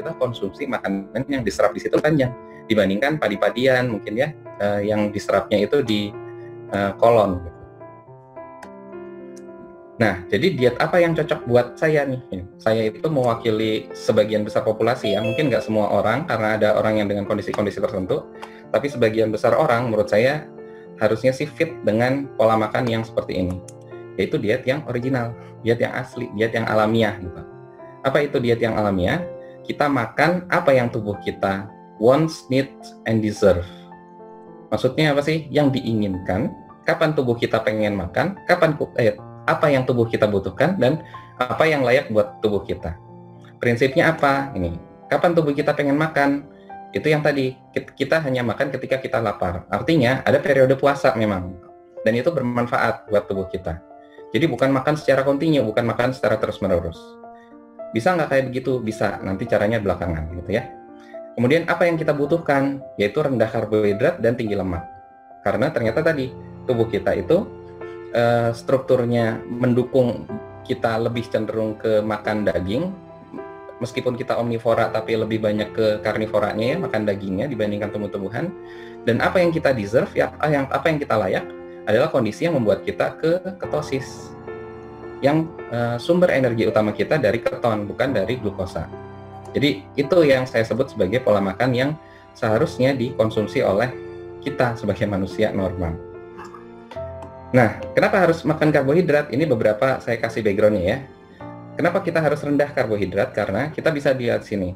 kita konsumsi makanan yang diserap di situ panjang dibandingkan padi-padian mungkin ya, yang diserapnya itu di kolon gitu. Nah, jadi diet apa yang cocok buat saya nih? Saya itu mewakili sebagian besar populasi ya, mungkin nggak semua orang karena ada orang yang dengan kondisi-kondisi tertentu, tapi sebagian besar orang menurut saya harusnya sih fit dengan pola makan yang seperti ini, yaitu diet yang original, diet yang asli, diet yang alamiah gitu. Apa itu diet yang alamiah? Kita makan apa yang tubuh kita wants, needs, and deserve. Maksudnya apa sih? Yang diinginkan, kapan tubuh kita pengen makan, apa yang tubuh kita butuhkan, dan apa yang layak buat tubuh kita. Prinsipnya apa? Ini, kapan tubuh kita pengen makan, itu yang tadi, kita hanya makan ketika kita lapar. Artinya, ada periode puasa memang, dan itu bermanfaat buat tubuh kita. Jadi bukan makan secara kontinu, bukan makan secara terus-menerus. Bisa nggak kayak begitu? Bisa, nanti caranya belakangan gitu ya. Kemudian apa yang kita butuhkan, yaitu rendah karbohidrat dan tinggi lemak. Karena ternyata tadi, tubuh kita itu strukturnya mendukung kita lebih cenderung ke makan daging, meskipun kita omnivora tapi lebih banyak ke karnivoranya ya, makan dagingnya dibandingkan tumbuh-tumbuhan. Dan apa yang kita deserve ya, apa yang kita layak adalah kondisi yang membuat kita ke ketosis, yang sumber energi utama kita dari keton, bukan dari glukosa. Jadi itu yang saya sebut sebagai pola makan yang seharusnya dikonsumsi oleh kita sebagai manusia normal. Nah, kenapa harus makan karbohidrat? Ini beberapa saya kasih background-nya ya. Kenapa kita harus rendah karbohidrat? Karena kita bisa lihat sini.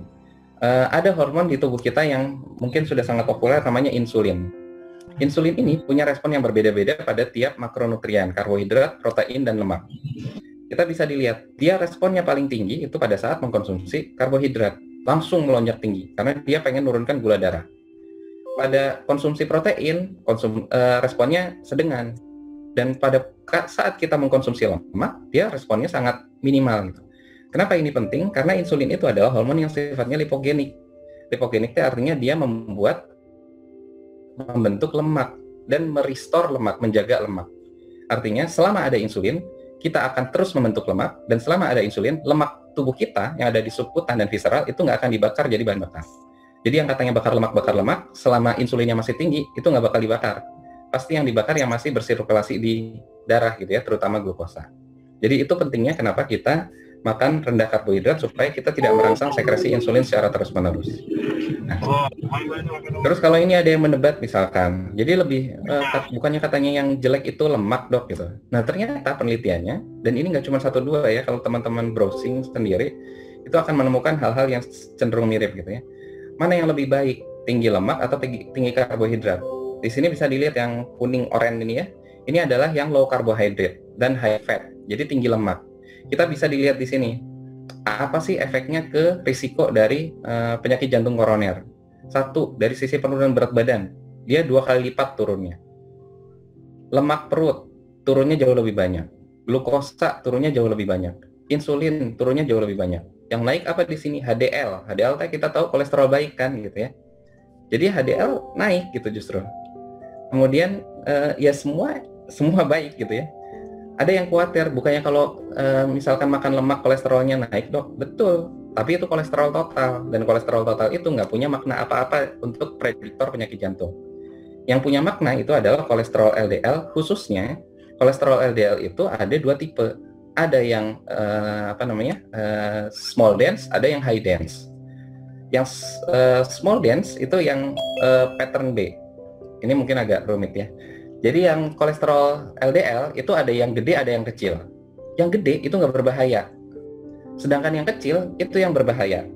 Ada hormon di tubuh kita yang mungkin sudah sangat populer, namanya insulin. Insulin ini punya respon yang berbeda-beda pada tiap makronutrien, karbohidrat, protein, dan lemak. Kita bisa dilihat, dia responnya paling tinggi itu pada saat mengkonsumsi karbohidrat. Langsung melonjak tinggi, karena dia pengen menurunkan gula darah. Pada konsumsi protein, responnya sedengan. Dan pada saat kita mengkonsumsi lemak, dia responnya sangat minimal gitu. Kenapa ini penting? Karena insulin itu adalah hormon yang sifatnya lipogenik. Lipogenik itu artinya dia membentuk lemak dan merestore lemak, menjaga lemak. Artinya selama ada insulin, kita akan terus membentuk lemak, dan selama ada insulin, lemak tubuh kita yang ada di subkutan dan visceral itu nggak akan dibakar jadi bahan bakar. Jadi yang katanya bakar lemak, selama insulinnya masih tinggi, itu nggak bakal dibakar. Pasti yang dibakar yang masih bersirkulasi di darah gitu ya, terutama glukosa. Jadi itu pentingnya kenapa kita makan rendah karbohidrat supaya kita tidak merangsang sekresi insulin secara terus-menerus. Nah, terus kalau ini ada yang mendebat misalkan, jadi lebih bukannya katanya yang jelek itu lemak dok gitu. Nah ternyata penelitiannya, dan ini nggak cuma 1-2 ya, kalau teman-teman browsing sendiri itu akan menemukan hal-hal yang cenderung mirip gitu ya. Mana yang lebih baik, tinggi lemak atau tinggi karbohidrat? Di sini bisa dilihat yang kuning oranye ini ya. Ini adalah yang low carbohydrate dan high fat. Jadi tinggi lemak. Kita bisa dilihat di sini. Apa sih efeknya ke risiko dari penyakit jantung koroner? 1, dari sisi penurunan berat badan. Dia 2 kali lipat turunnya. Lemak perut turunnya jauh lebih banyak. Glukosa turunnya jauh lebih banyak. Insulin turunnya jauh lebih banyak. Yang naik apa di sini? HDL. HDL kita tahu kolesterol baik kan gitu ya. Jadi HDL naik gitu justru. Kemudian ya semua baik gitu ya. Ada yang khawatir, bukannya kalau misalkan makan lemak kolesterolnya naik dok? Betul, tapi itu kolesterol total, dan kolesterol total itu nggak punya makna apa-apa untuk prediktor penyakit jantung. Yang punya makna itu adalah kolesterol LDL, khususnya kolesterol LDL itu ada 2 tipe. Ada yang small dense, ada yang high dense. Yang small dense itu yang pattern B. Ini mungkin agak rumit ya. Jadi yang kolesterol LDL itu ada yang gede, ada yang kecil. Yang gede itu nggak berbahaya. Sedangkan yang kecil itu yang berbahaya.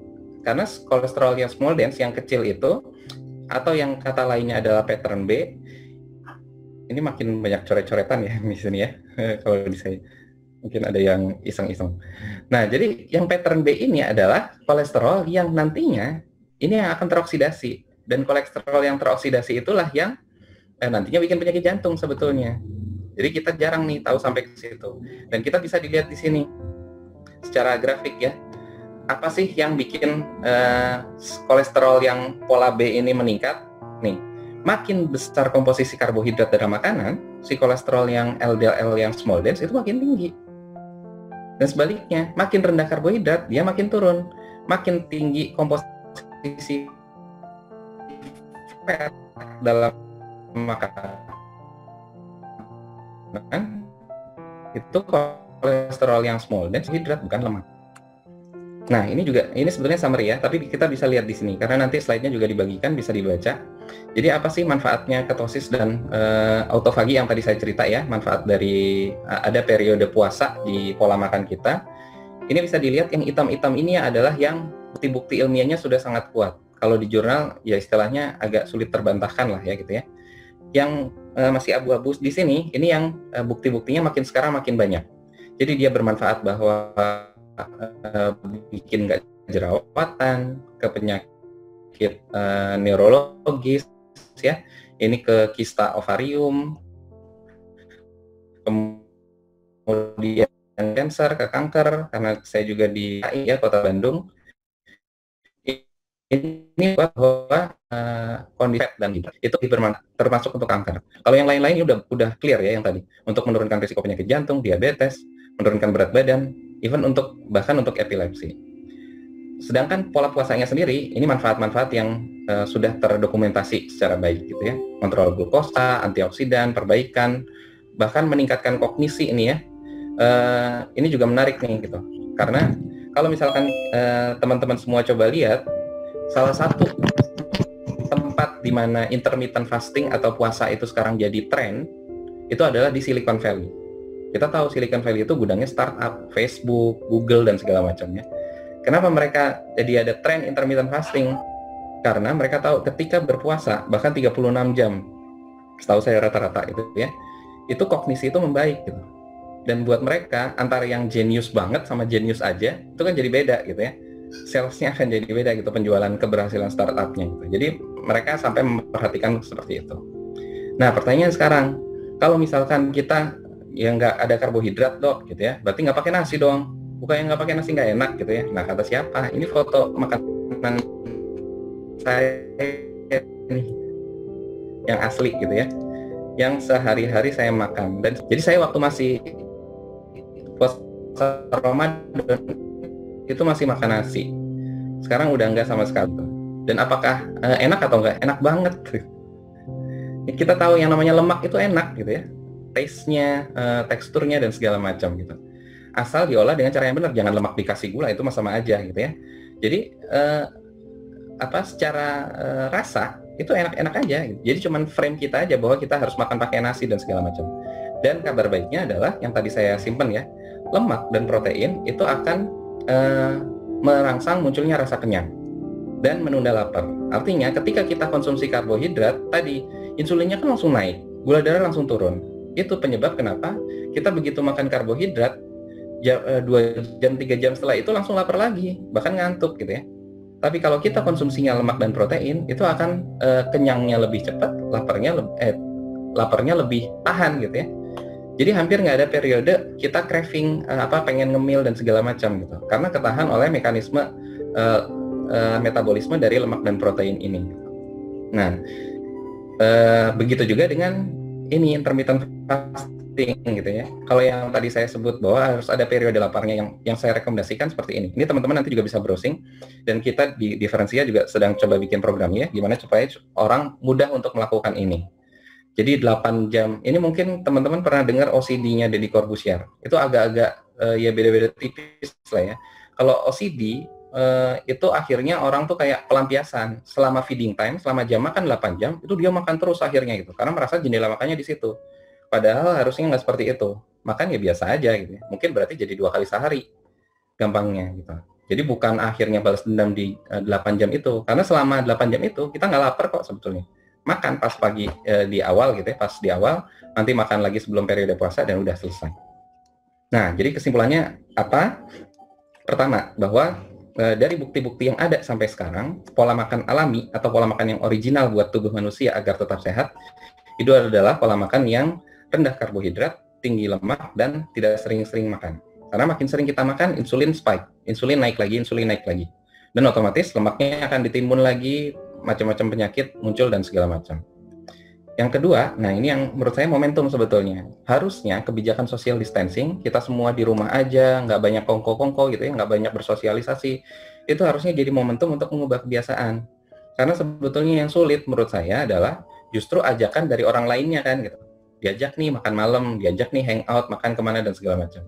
Karena kolesterol yang small dense, yang kecil itu, atau yang kata lainnya adalah pattern B, ini makin banyak coret-coretan ya di sini ya. Kalau di saya mungkin ada yang iseng-iseng. Nah, jadi yang pattern B ini adalah kolesterol yang nantinya ini yang akan teroksidasi. Dan kolesterol yang teroksidasi itulah yang nantinya bikin penyakit jantung sebetulnya. Jadi kita jarang nih tahu sampai ke situ. Dan kita bisa dilihat di sini secara grafik ya. Apa sih yang bikin kolesterol yang pola B ini meningkat? Nih, makin besar komposisi karbohidrat dalam makanan, si kolesterol yang LDL yang small dense itu makin tinggi. Dan sebaliknya, makin rendah karbohidrat, dia makin turun. makin tinggi komposisi fat dalam makanan, itu kolesterol yang small dan hidrat, bukan lemak. Nah, ini sebenarnya summary ya, tapi kita bisa lihat di sini karena nanti slide-nya juga dibagikan, bisa dibaca. Jadi apa sih manfaatnya ketosis dan autofagi yang tadi saya cerita ya, manfaat dari ada periode puasa di pola makan kita. Ini bisa dilihat yang hitam-hitam ini adalah yang bukti-bukti ilmiahnya sudah sangat kuat. Kalau di jurnal ya istilahnya agak sulit terbantahkan lah ya gitu ya. Yang masih abu-abu di sini, ini yang bukti-buktinya makin sekarang makin banyak. Jadi dia bermanfaat bahwa bikin nggak jerawatan, ke penyakit neurologis ya, ini ke kista ovarium, kemudian kanker, ke kanker, karena saya juga di AI ya, Kota Bandung. Ini bahwa kondisi dan itu termasuk untuk kanker. Kalau yang lain-lain udah clear ya, yang tadi untuk menurunkan risiko penyakit jantung, diabetes, menurunkan berat badan, bahkan untuk epilepsi. Sedangkan pola puasanya sendiri, ini manfaat-manfaat yang sudah terdokumentasi secara baik gitu ya. Kontrol glukosa, antioksidan, perbaikan, bahkan meningkatkan kognisi ini ya. Ini juga menarik nih gitu. Karena kalau misalkan teman-teman semua coba lihat, salah satu tempat di mana intermittent fasting atau puasa itu sekarang jadi tren, itu adalah di Silicon Valley. Kita tahu Silicon Valley itu gudangnya startup, Facebook, Google, dan segala macamnya. Kenapa mereka jadi ada tren intermittent fasting? Karena mereka tahu ketika berpuasa, bahkan 36 jam, setahu saya rata-rata itu ya, itu kognisi itu membaik gitu. Dan buat mereka, antara yang jenius banget sama jenius aja, itu kan jadi beda gitu ya. Salesnya akan jadi beda gitu, penjualan keberhasilan startupnya gitu. Jadi mereka sampai memperhatikan seperti itu. Nah, pertanyaan sekarang, kalau misalkan kita yang nggak ada karbohidrat dok gitu ya, berarti nggak pakai nasi dong. Bukan yang nggak pakai nasi nggak enak gitu ya. Nah, kata siapa? Ini foto makanan saya nih, yang asli gitu ya, yang sehari-hari saya makan. Dan jadi saya waktu masih puasa Ramadan itu masih makan nasi. Sekarang udah enggak sama sekali. Dan apakah enak atau enggak? Enak banget. Kita tahu yang namanya lemak itu enak gitu ya. Taste-nya, teksturnya dan segala macam gitu. Asal diolah dengan cara yang benar, jangan lemak dikasih gula, itu sama aja gitu ya. Jadi secara rasa itu enak-enak aja gitu. Jadi cuman frame kita aja bahwa kita harus makan pakai nasi dan segala macam. Dan kabar baiknya adalah yang tadi saya simpen ya, lemak dan protein itu akan merangsang munculnya rasa kenyang dan menunda lapar. Artinya ketika kita konsumsi karbohidrat tadi, insulinnya kan langsung naik, gula darah langsung turun. Itu penyebab kenapa kita begitu makan karbohidrat 2 jam 3 jam setelah itu langsung lapar lagi, bahkan ngantuk gitu ya. Tapi kalau kita konsumsinya lemak dan protein, itu akan kenyangnya lebih cepat, laparnya lebih tahan gitu ya. Jadi hampir nggak ada periode kita craving pengen ngemil dan segala macam gitu, karena ketahan oleh mekanisme metabolisme dari lemak dan protein ini. Nah, begitu juga dengan ini intermittent fasting gitu ya. Kalau yang tadi saya sebut bahwa harus ada periode laparnya, yang saya rekomendasikan seperti ini. Ini teman-teman nanti juga bisa browsing, dan kita di Diferensia juga sedang coba bikin programnya gimana supaya orang mudah untuk melakukan ini. Jadi 8 jam, ini mungkin teman-teman pernah dengar OCD-nya Deddy Corbuzier. Itu agak-agak ya beda-beda tipis lah ya. Kalau OCD itu akhirnya orang tuh kayak pelampiasan. Selama feeding time, selama jam makan 8 jam, itu dia makan terus akhirnya gitu. Karena merasa jendela makannya di situ. Padahal harusnya nggak seperti itu. Makan ya biasa aja gitu ya. Mungkin berarti jadi 2 kali sehari. Gampangnya gitu. Jadi bukan akhirnya balas dendam di 8 jam itu. Karena selama 8 jam itu, kita nggak lapar kok sebetulnya. Makan pas pagi di awal gitu ya, pas di awal, nanti makan lagi sebelum periode puasa dan udah selesai. Nah, jadi kesimpulannya apa? Pertama, bahwa dari bukti-bukti yang ada sampai sekarang, pola makan alami atau pola makan yang original buat tubuh manusia agar tetap sehat, itu adalah pola makan yang rendah karbohidrat, tinggi lemak, dan tidak sering-sering makan. Karena makin sering kita makan, insulin spike, insulin naik lagi, dan otomatis lemaknya akan ditimbun lagi, macam-macam penyakit muncul dan segala macam. Yang kedua, nah ini yang menurut saya momentum sebetulnya. Harusnya kebijakan social distancing, kita semua di rumah aja, nggak banyak kongko-kongko gitu ya, nggak banyak bersosialisasi. itu harusnya jadi momentum untuk mengubah kebiasaan. Karena sebetulnya yang sulit menurut saya adalah justru ajakan dari orang lainnya kan gitu. Diajak nih makan malam, diajak nih hangout, makan kemana dan segala macam.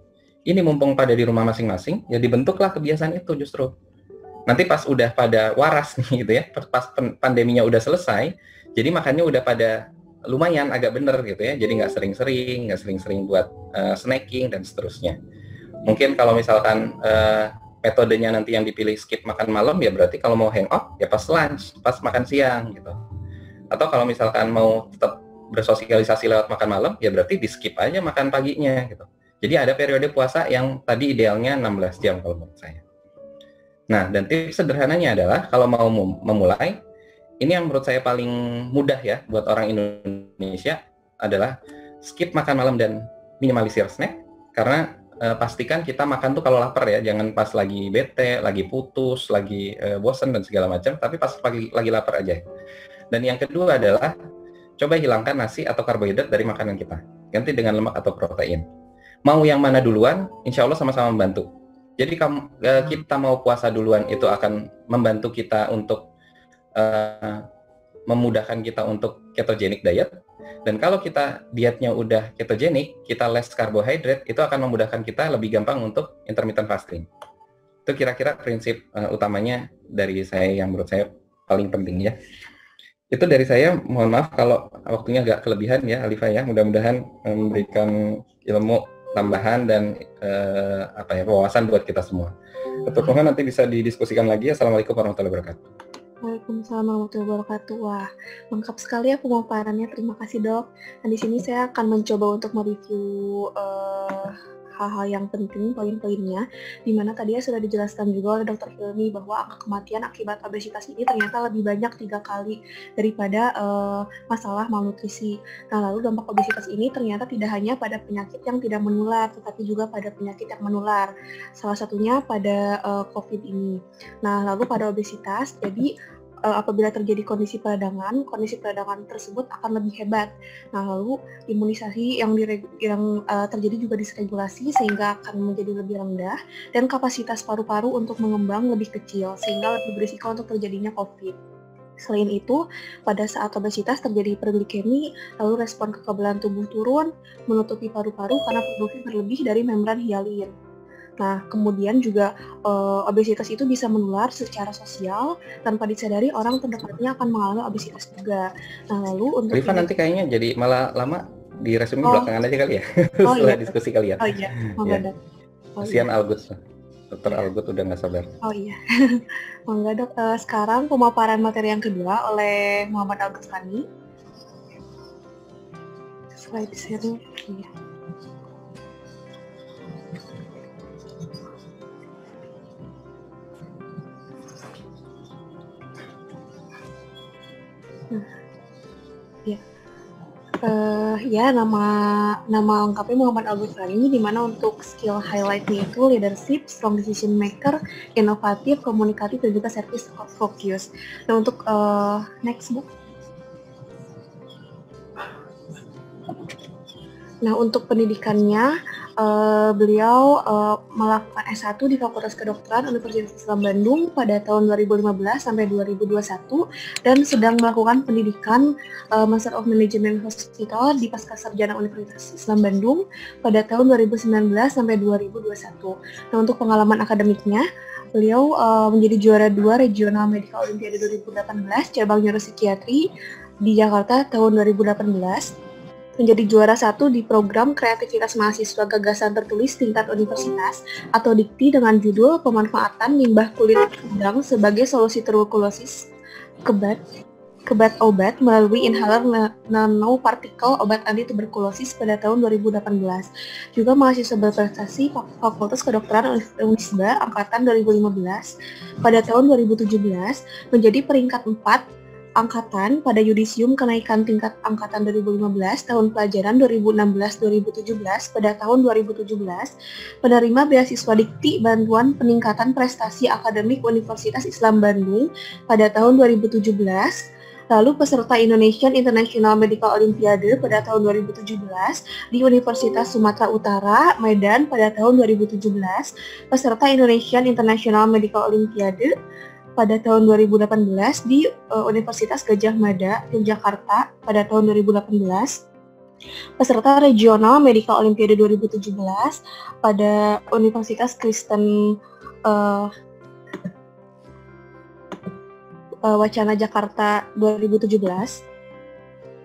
Ini mumpung pada di rumah masing-masing, ya dibentuklah kebiasaan itu justru. Nanti pas udah pada waras nih gitu ya, pas pandeminya udah selesai, jadi makannya udah pada lumayan agak bener gitu ya, jadi nggak sering-sering buat snacking dan seterusnya. Mungkin kalau misalkan metodenya nanti yang dipilih skip makan malam, ya berarti kalau mau hangout ya pas lunch, pas makan siang gitu. Atau kalau misalkan mau tetap bersosialisasi lewat makan malam, ya berarti di skip aja makan paginya gitu. Jadi ada periode puasa yang tadi idealnya 16 jam kalau menurut saya. Nah, dan tips sederhananya adalah kalau mau memulai, ini yang menurut saya paling mudah ya buat orang Indonesia adalah skip makan malam dan minimalisir snack, karena pastikan kita makan tuh kalau lapar ya, jangan pas lagi bete, lagi putus, lagi bosen dan segala macam, tapi pas lagi lapar aja. Dan yang kedua adalah coba hilangkan nasi atau karbohidrat dari makanan kita, ganti dengan lemak atau protein. Mau yang mana duluan, insya Allah sama-sama membantu. Jadi kita mau puasa duluan itu akan membantu kita untuk memudahkan kita untuk ketogenic diet. Dan kalau kita dietnya udah ketogenic, kita less karbohidrat, itu akan memudahkan kita lebih gampang untuk intermittent fasting. Itu kira-kira prinsip utamanya dari saya yang menurut saya paling penting ya. Itu dari saya, mohon maaf kalau waktunya agak kelebihan ya Alifa ya. Mudah-mudahan memberikan ilmu tambahan dan wawasan buat kita semua. Keturunan nanti bisa didiskusikan lagi. Assalamualaikum warahmatullahi wabarakatuh. Waalaikumsalam warahmatullahi wabarakatuh. Wah, lengkap sekali ya pemaparannya. Terima kasih dok. Nah di sini saya akan mencoba untuk mereview hal-hal yang penting, poin-poinnya, dimana tadi sudah dijelaskan juga oleh Dr. Hilmi bahwa angka kematian akibat obesitas ini ternyata lebih banyak 3 kali daripada masalah malnutrisi. Nah, lalu dampak obesitas ini ternyata tidak hanya pada penyakit yang tidak menular, tetapi juga pada penyakit yang menular. Salah satunya pada COVID ini. Nah, lalu pada obesitas, jadi apabila terjadi kondisi peradangan tersebut akan lebih hebat. Nah, lalu imunisasi yang terjadi juga disregulasi sehingga akan menjadi lebih rendah dan kapasitas paru-paru untuk mengembang lebih kecil sehingga lebih berisiko untuk terjadinya COVID. Selain itu, pada saat obesitas terjadi hiperglikemi, lalu respon kekebalan tubuh turun, menutupi paru-paru karena produksi berlebih dari membran hialin. Nah, kemudian juga obesitas itu bisa menular secara sosial, tanpa disadari orang terdekatnya akan mengalami obesitas juga. Nah, lalu untuk Alifa nanti kayaknya jadi malah lama di resume belakangan aja kali ya, setelah diskusi kalian. Oh iya, ya. Kasihan Algut, Dr. Algut udah nggak sabar. Oh iya, monggo dok. Sekarang pemaparan materi yang kedua oleh Muhammad Al-Ghazali. Slide share-nya, iya. Ya, nama lengkapnya Muhammad Al-Ghazali, di mana untuk skill highlight-nya itu leadership, strong decision maker, inovatif, komunikatif, dan juga service focus. Nah, untuk next book. Nah, untuk pendidikannya, beliau melakukan S1 di Fakultas Kedokteran Universitas Islam Bandung pada tahun 2015 sampai 2021 dan sedang melakukan pendidikan Master of Management Hospital di Pascasarjana Universitas Islam Bandung pada tahun 2019 sampai 2021. Nah, untuk pengalaman akademiknya, beliau menjadi juara 2 Regional Medical Olimpiade 2018 cabang neuropsikiatri di Jakarta tahun 2018. Menjadi juara 1 di program kreativitas mahasiswa gagasan tertulis tingkat universitas atau DIKTI dengan judul pemanfaatan limbah kulit udang sebagai solusi tuberkulosis kebat obat melalui inhaler nanopartikel obat anti tuberkulosis pada tahun 2018. Juga mahasiswa berprestasi Fakultas Kedokteran Unisba angkatan 2015 pada tahun 2017 menjadi peringkat 4 angkatan pada yudisium kenaikan tingkat angkatan 2015 tahun pelajaran 2016-2017 pada tahun 2017 penerima beasiswa DIKTI bantuan peningkatan prestasi akademik Universitas Islam Bandung pada tahun 2017 Lalu peserta Indonesian International Medical Olympiade pada tahun 2017 di Universitas Sumatera Utara, Medan pada tahun 2017, peserta Indonesian International Medical Olympiade pada tahun 2018 di Universitas Gadjah Mada, Yogyakarta pada tahun 2018, peserta Regional Medical Olympiade 2017 pada Universitas Kristen Wacana Jakarta 2017,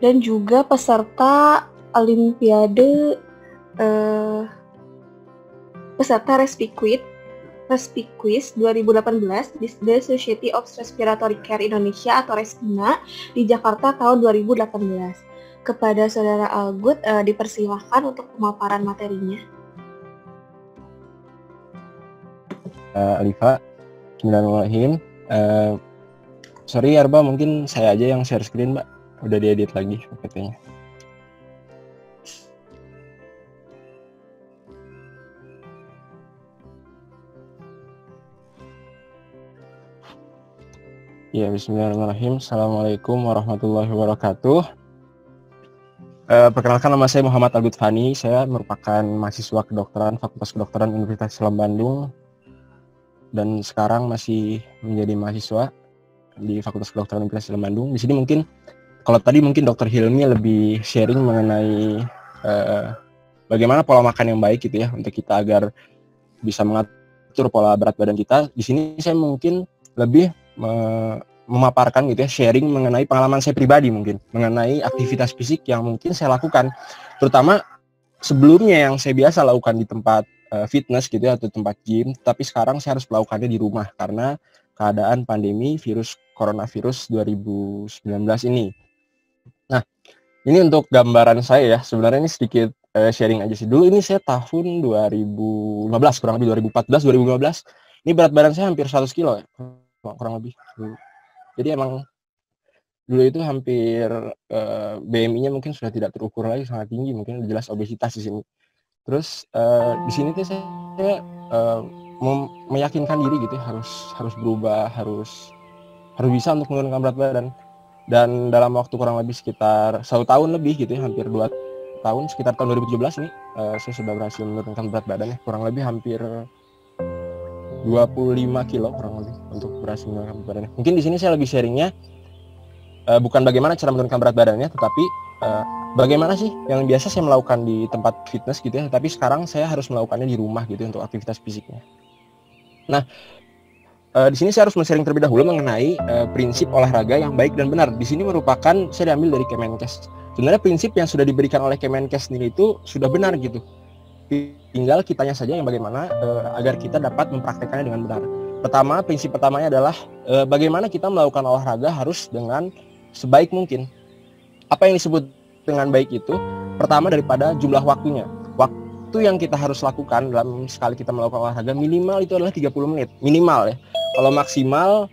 dan juga peserta Olimpiade peserta Respiquis 2018 di The Society of Respiratory Care Indonesia atau Respina di Jakarta tahun 2018. Kepada Saudara Algut dipersilahkan untuk pemaparan materinya. Alifa, Bismillahirrahmanirrahim. Sorry Arba, mungkin saya aja yang share screen, Mbak. Udah diedit lagi PPT-nya. Ya, Bismillahirrahmanirrahim. Assalamualaikum warahmatullahi wabarakatuh. Perkenalkan, nama saya Muhammad Algut Fani. Saya merupakan mahasiswa kedokteran Fakultas Kedokteran Universitas Islam Bandung dan sekarang masih menjadi mahasiswa di Fakultas Kedokteran Universitas Islam Bandung. Di sini mungkin kalau tadi mungkin Dr. Hilmi lebih sharing mengenai bagaimana pola makan yang baik gitu ya untuk kita agar bisa mengatur pola berat badan kita. Di sini saya mungkin lebih memaparkan gitu ya, sharing mengenai pengalaman saya pribadi mungkin mengenai aktivitas fisik yang mungkin saya lakukan, terutama sebelumnya yang saya biasa lakukan di tempat fitness gitu ya atau tempat gym, tapi sekarang saya harus melakukannya di rumah karena keadaan pandemi virus coronavirus 2019 ini. Nah, ini untuk gambaran saya ya, sebenarnya ini sedikit sharing aja sih. Dulu ini saya tahun 2015, kurang lebih 2014, 2015. Ini berat badan saya hampir 100 kilo ya, kurang lebih. Jadi emang dulu itu hampir BMI-nya mungkin sudah tidak terukur lagi, sangat tinggi, mungkin jelas obesitas di sini. Terus di sini tuh saya meyakinkan diri gitu ya, harus berubah, harus bisa untuk menurunkan berat badan. Dan dalam waktu kurang lebih sekitar 1 tahun lebih gitu ya, hampir 2 tahun, sekitar tahun 2017 nih saya sudah berhasil menurunkan berat badan ya, kurang lebih hampir 25 kilo kurang lebih untuk berhasil menurunkan berat badannya. Mungkin di sini saya lebih sharingnya bukan bagaimana cara menurunkan berat badannya, tetapi bagaimana sih yang biasa saya melakukan di tempat fitness gitu ya, tapi sekarang saya harus melakukannya di rumah gitu untuk aktivitas fisiknya. Nah, di sini saya harus men-sharing terlebih dahulu mengenai prinsip olahraga yang baik dan benar. Di sini merupakan saya diambil dari Kemenkes. Sebenarnya prinsip yang sudah diberikan oleh Kemenkes sendiri itu sudah benar gitu. Tinggal kitanya saja yang bagaimana agar kita dapat mempraktekannya dengan benar. Pertama, prinsip pertamanya adalah bagaimana kita melakukan olahraga harus dengan sebaik mungkin. Apa yang disebut dengan baik itu? Pertama daripada jumlah waktunya. Waktu yang kita harus lakukan dalam sekali kita melakukan olahraga minimal itu adalah 30 menit. Minimal ya. Kalau maksimal,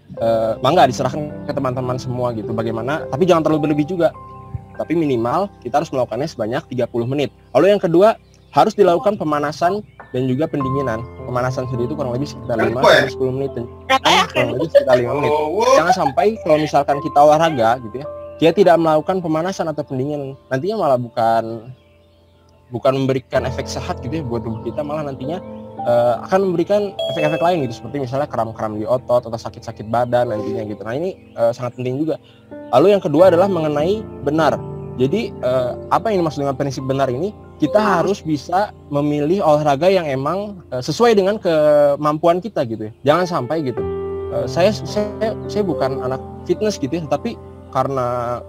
mangga diserahkan ke teman-teman semua gitu. Bagaimana? Tapi jangan terlalu berlebih juga. Tapi minimal kita harus melakukannya sebanyak 30 menit. Lalu yang kedua, harus dilakukan pemanasan dan juga pendinginan. Pemanasan sendiri itu kurang lebih sekitar 5-10 menit. Kurang lebih sekitar 5 menit. Jangan sampai kalau misalkan kita olahraga gitu ya, dia tidak melakukan pemanasan atau pendinginan. Nantinya malah bukan memberikan efek sehat gitu ya buat tubuh kita, malah nantinya akan memberikan efek-efek lain gitu, seperti misalnya kram-kram di otot atau sakit-sakit badan nantinya gitu. Nah ini sangat penting juga. Lalu yang kedua adalah mengenai benar. Jadi apa yang dimaksud dengan prinsip benar ini? Kita harus bisa memilih olahraga yang emang sesuai dengan kemampuan kita gitu ya. Jangan sampai gitu. Saya bukan anak fitness gitu ya, tapi karena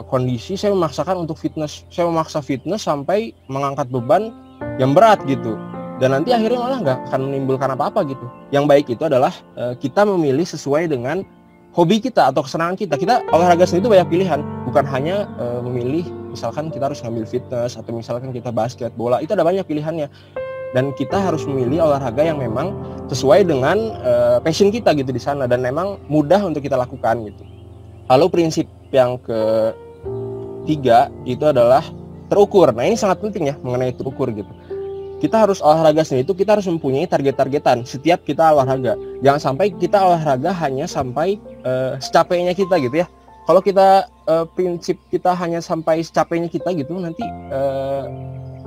kondisi saya memaksakan untuk fitness. Saya memaksa fitness sampai mengangkat beban yang berat gitu. Dan nanti akhirnya malah nggak akan menimbulkan apa-apa gitu. Yang baik itu adalah kita memilih sesuai dengan hobi kita atau kesenangan kita. Kita olahraga sendiri itu banyak pilihan, bukan hanya memilih misalkan kita harus ngambil fitness atau misalkan kita basket, bola, itu ada banyak pilihannya. Dan kita harus memilih olahraga yang memang sesuai dengan passion kita gitu di sana dan memang mudah untuk kita lakukan gitu. Lalu prinsip yang ketiga itu adalah terukur. Nah ini sangat penting ya mengenai terukur gitu. Kita harus olahraga sendiri itu kita harus mempunyai target-targetan setiap kita olahraga. Jangan sampai kita olahraga hanya sampai secapeknya kita gitu ya. kalau kita prinsip kita hanya sampai capeknya kita gitu, nanti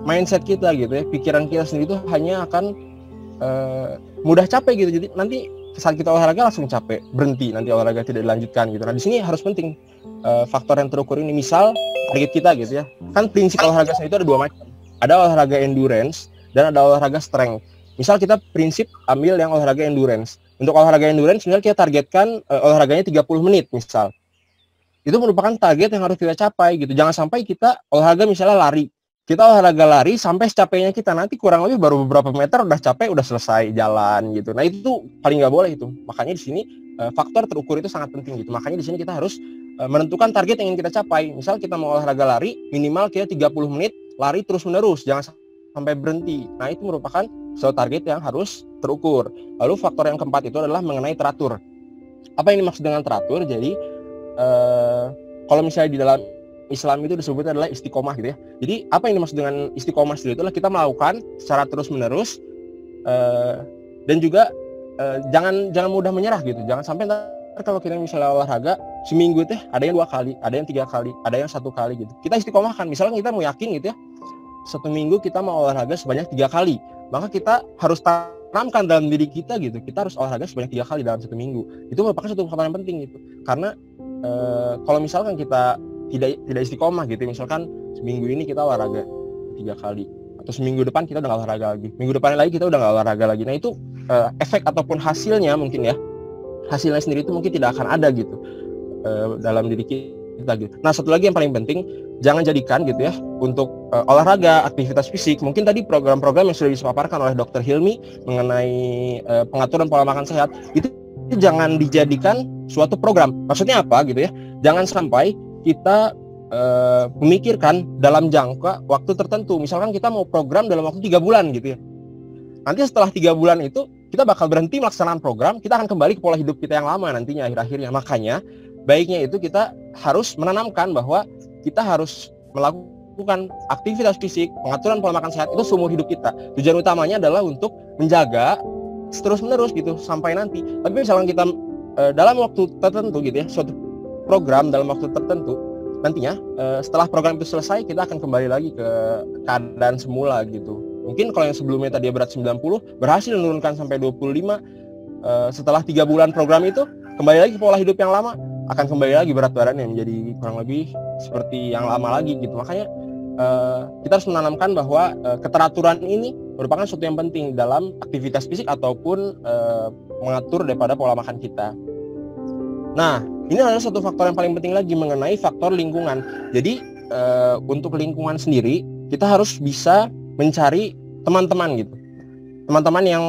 mindset kita gitu ya, pikiran kita sendiri itu hanya akan mudah capek gitu. Jadi nanti saat kita olahraga langsung capek, berhenti, nanti olahraga tidak dilanjutkan gitu. Nah di sini harus penting faktor yang terukur ini. Misal target kita gitu ya, kan prinsip olahraga sendiri itu ada 2 macam. Ada olahraga endurance dan ada olahraga strength. Misal kita prinsip ambil yang olahraga endurance. Untuk olahraga endurance misal kita targetkan olahraganya 30 menit misal. Itu merupakan target yang harus kita capai gitu. Jangan sampai kita olahraga misalnya lari. Kita olahraga lari sampai secapeknya kita, nanti kurang lebih baru beberapa meter udah capek, udah selesai jalan gitu. Nah itu paling nggak boleh itu. Makanya di sini faktor terukur itu sangat penting gitu. Makanya di sini kita harus menentukan target yang ingin kita capai. Misal kita mau olahraga lari, minimal kita 30 menit lari terus menerus, jangan sampai berhenti. Nah itu merupakan suatu target yang harus terukur. Lalu faktor yang keempat itu adalah mengenai teratur. Apa yang dimaksud dengan teratur? Jadi kalau misalnya di dalam Islam itu disebutnya adalah istiqomah gitu ya. Jadi apa yang dimaksud dengan istiqomah itu adalah kita melakukan secara terus menerus dan juga jangan mudah menyerah gitu. Jangan sampai kalau kita misalnya olahraga seminggu teh ada yang 2 kali, ada yang 3 kali, ada yang 1 kali gitu. Kita istiqomahkan. Misalnya kita mau yakin gitu ya, 1 minggu kita mau olahraga sebanyak 3 kali, maka kita harus tanamkan dalam diri kita gitu, kita harus olahraga sebanyak 3 kali dalam 1 minggu. Itu merupakan satu faktor yang penting gitu. Karena kalau misalkan kita tidak istiqomah gitu, misalkan seminggu ini kita olahraga 3 kali, atau seminggu depan kita udah gak olahraga lagi, minggu depan lagi kita udah gak olahraga lagi. Nah itu efek ataupun hasilnya mungkin ya, hasilnya sendiri itu mungkin tidak akan ada gitu dalam diri kita gitu. Nah satu lagi yang paling penting, jangan jadikan gitu ya untuk olahraga, aktivitas fisik. Mungkin tadi program-program yang sudah dipaparkan oleh Dr. Hilmi mengenai pengaturan pola makan sehat itu jangan dijadikan suatu program. Maksudnya apa gitu ya? Jangan sampai kita memikirkan dalam jangka waktu tertentu. Misalkan kita mau program dalam waktu 3 bulan gitu ya. Nanti setelah 3 bulan itu kita bakal berhenti melaksanakan program, kita akan kembali ke pola hidup kita yang lama nantinya akhir-akhirnya. Makanya baiknya itu kita harus menanamkan bahwa kita harus melakukan aktivitas fisik, pengaturan pola makan sehat itu seumur hidup kita. Tujuan utamanya adalah untuk menjaga terus-menerus gitu sampai nanti. Tapi misalkan kita dalam waktu tertentu gitu ya, suatu program dalam waktu tertentu, nantinya setelah program itu selesai kita akan kembali lagi ke keadaan semula gitu. Mungkin kalau yang sebelumnya tadi berat 90, berhasil menurunkan sampai 25, setelah 3 bulan program itu kembali lagi ke pola hidup yang lama, akan kembali lagi berat badannya menjadi kurang lebih seperti yang lama lagi gitu. Makanya kita harus menanamkan bahwa keteraturan ini merupakan sesuatu yang penting dalam aktivitas fisik ataupun mengatur daripada pola makan kita. Nah, ini adalah satu faktor yang paling penting lagi mengenai faktor lingkungan. Jadi untuk lingkungan sendiri kita harus bisa mencari teman-teman gitu, teman-teman yang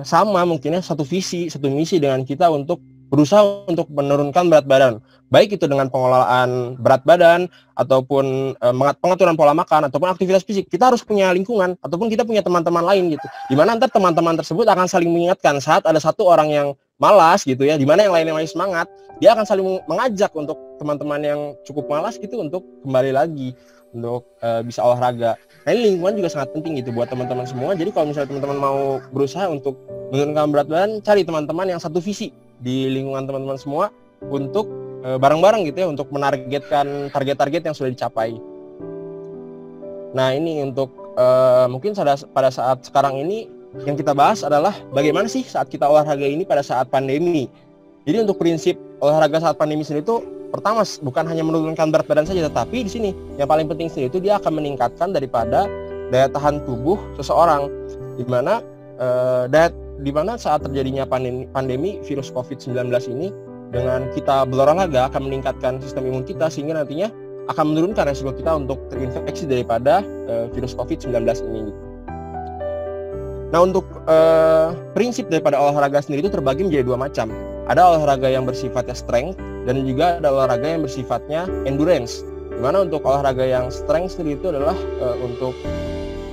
sama mungkinnya satu visi, satu misi dengan kita untuk berusaha untuk menurunkan berat badan, baik itu dengan pengelolaan berat badan ataupun pengaturan pola makan ataupun aktivitas fisik. Kita harus punya lingkungan ataupun kita punya teman-teman lain gitu, dimana nanti teman-teman tersebut akan saling mengingatkan saat ada satu orang yang malas gitu ya, dimana yang lainnya masih semangat, dia akan saling mengajak untuk teman-teman yang cukup malas gitu untuk kembali lagi untuk bisa olahraga. Nah ini lingkungan juga sangat penting gitu buat teman-teman semua. Jadi kalau misalnya teman-teman mau berusaha untuk menurunkan berat badan, cari teman-teman yang satu visi di lingkungan teman-teman semua untuk bareng-bareng gitu ya, untuk menargetkan target-target yang sudah dicapai. Nah ini untuk mungkin pada saat sekarang ini yang kita bahas adalah bagaimana sih saat kita olahraga ini pada saat pandemi. Jadi untuk prinsip olahraga saat pandemi sendiri itu pertama bukan hanya menurunkan berat badan saja, tetapi di sini yang paling penting sendiri itu dia akan meningkatkan daripada daya tahan tubuh seseorang, di mana saat terjadinya pandemi virus COVID-19 ini, dengan kita berolahraga akan meningkatkan sistem imun kita sehingga nantinya akan menurunkan resiko kita untuk terinfeksi daripada virus COVID-19 ini. Nah untuk prinsip daripada olahraga sendiri itu terbagi menjadi 2 macam. Ada olahraga yang bersifatnya strength dan juga ada olahraga yang bersifatnya endurance. Dimana untuk olahraga yang strength sendiri itu adalah untuk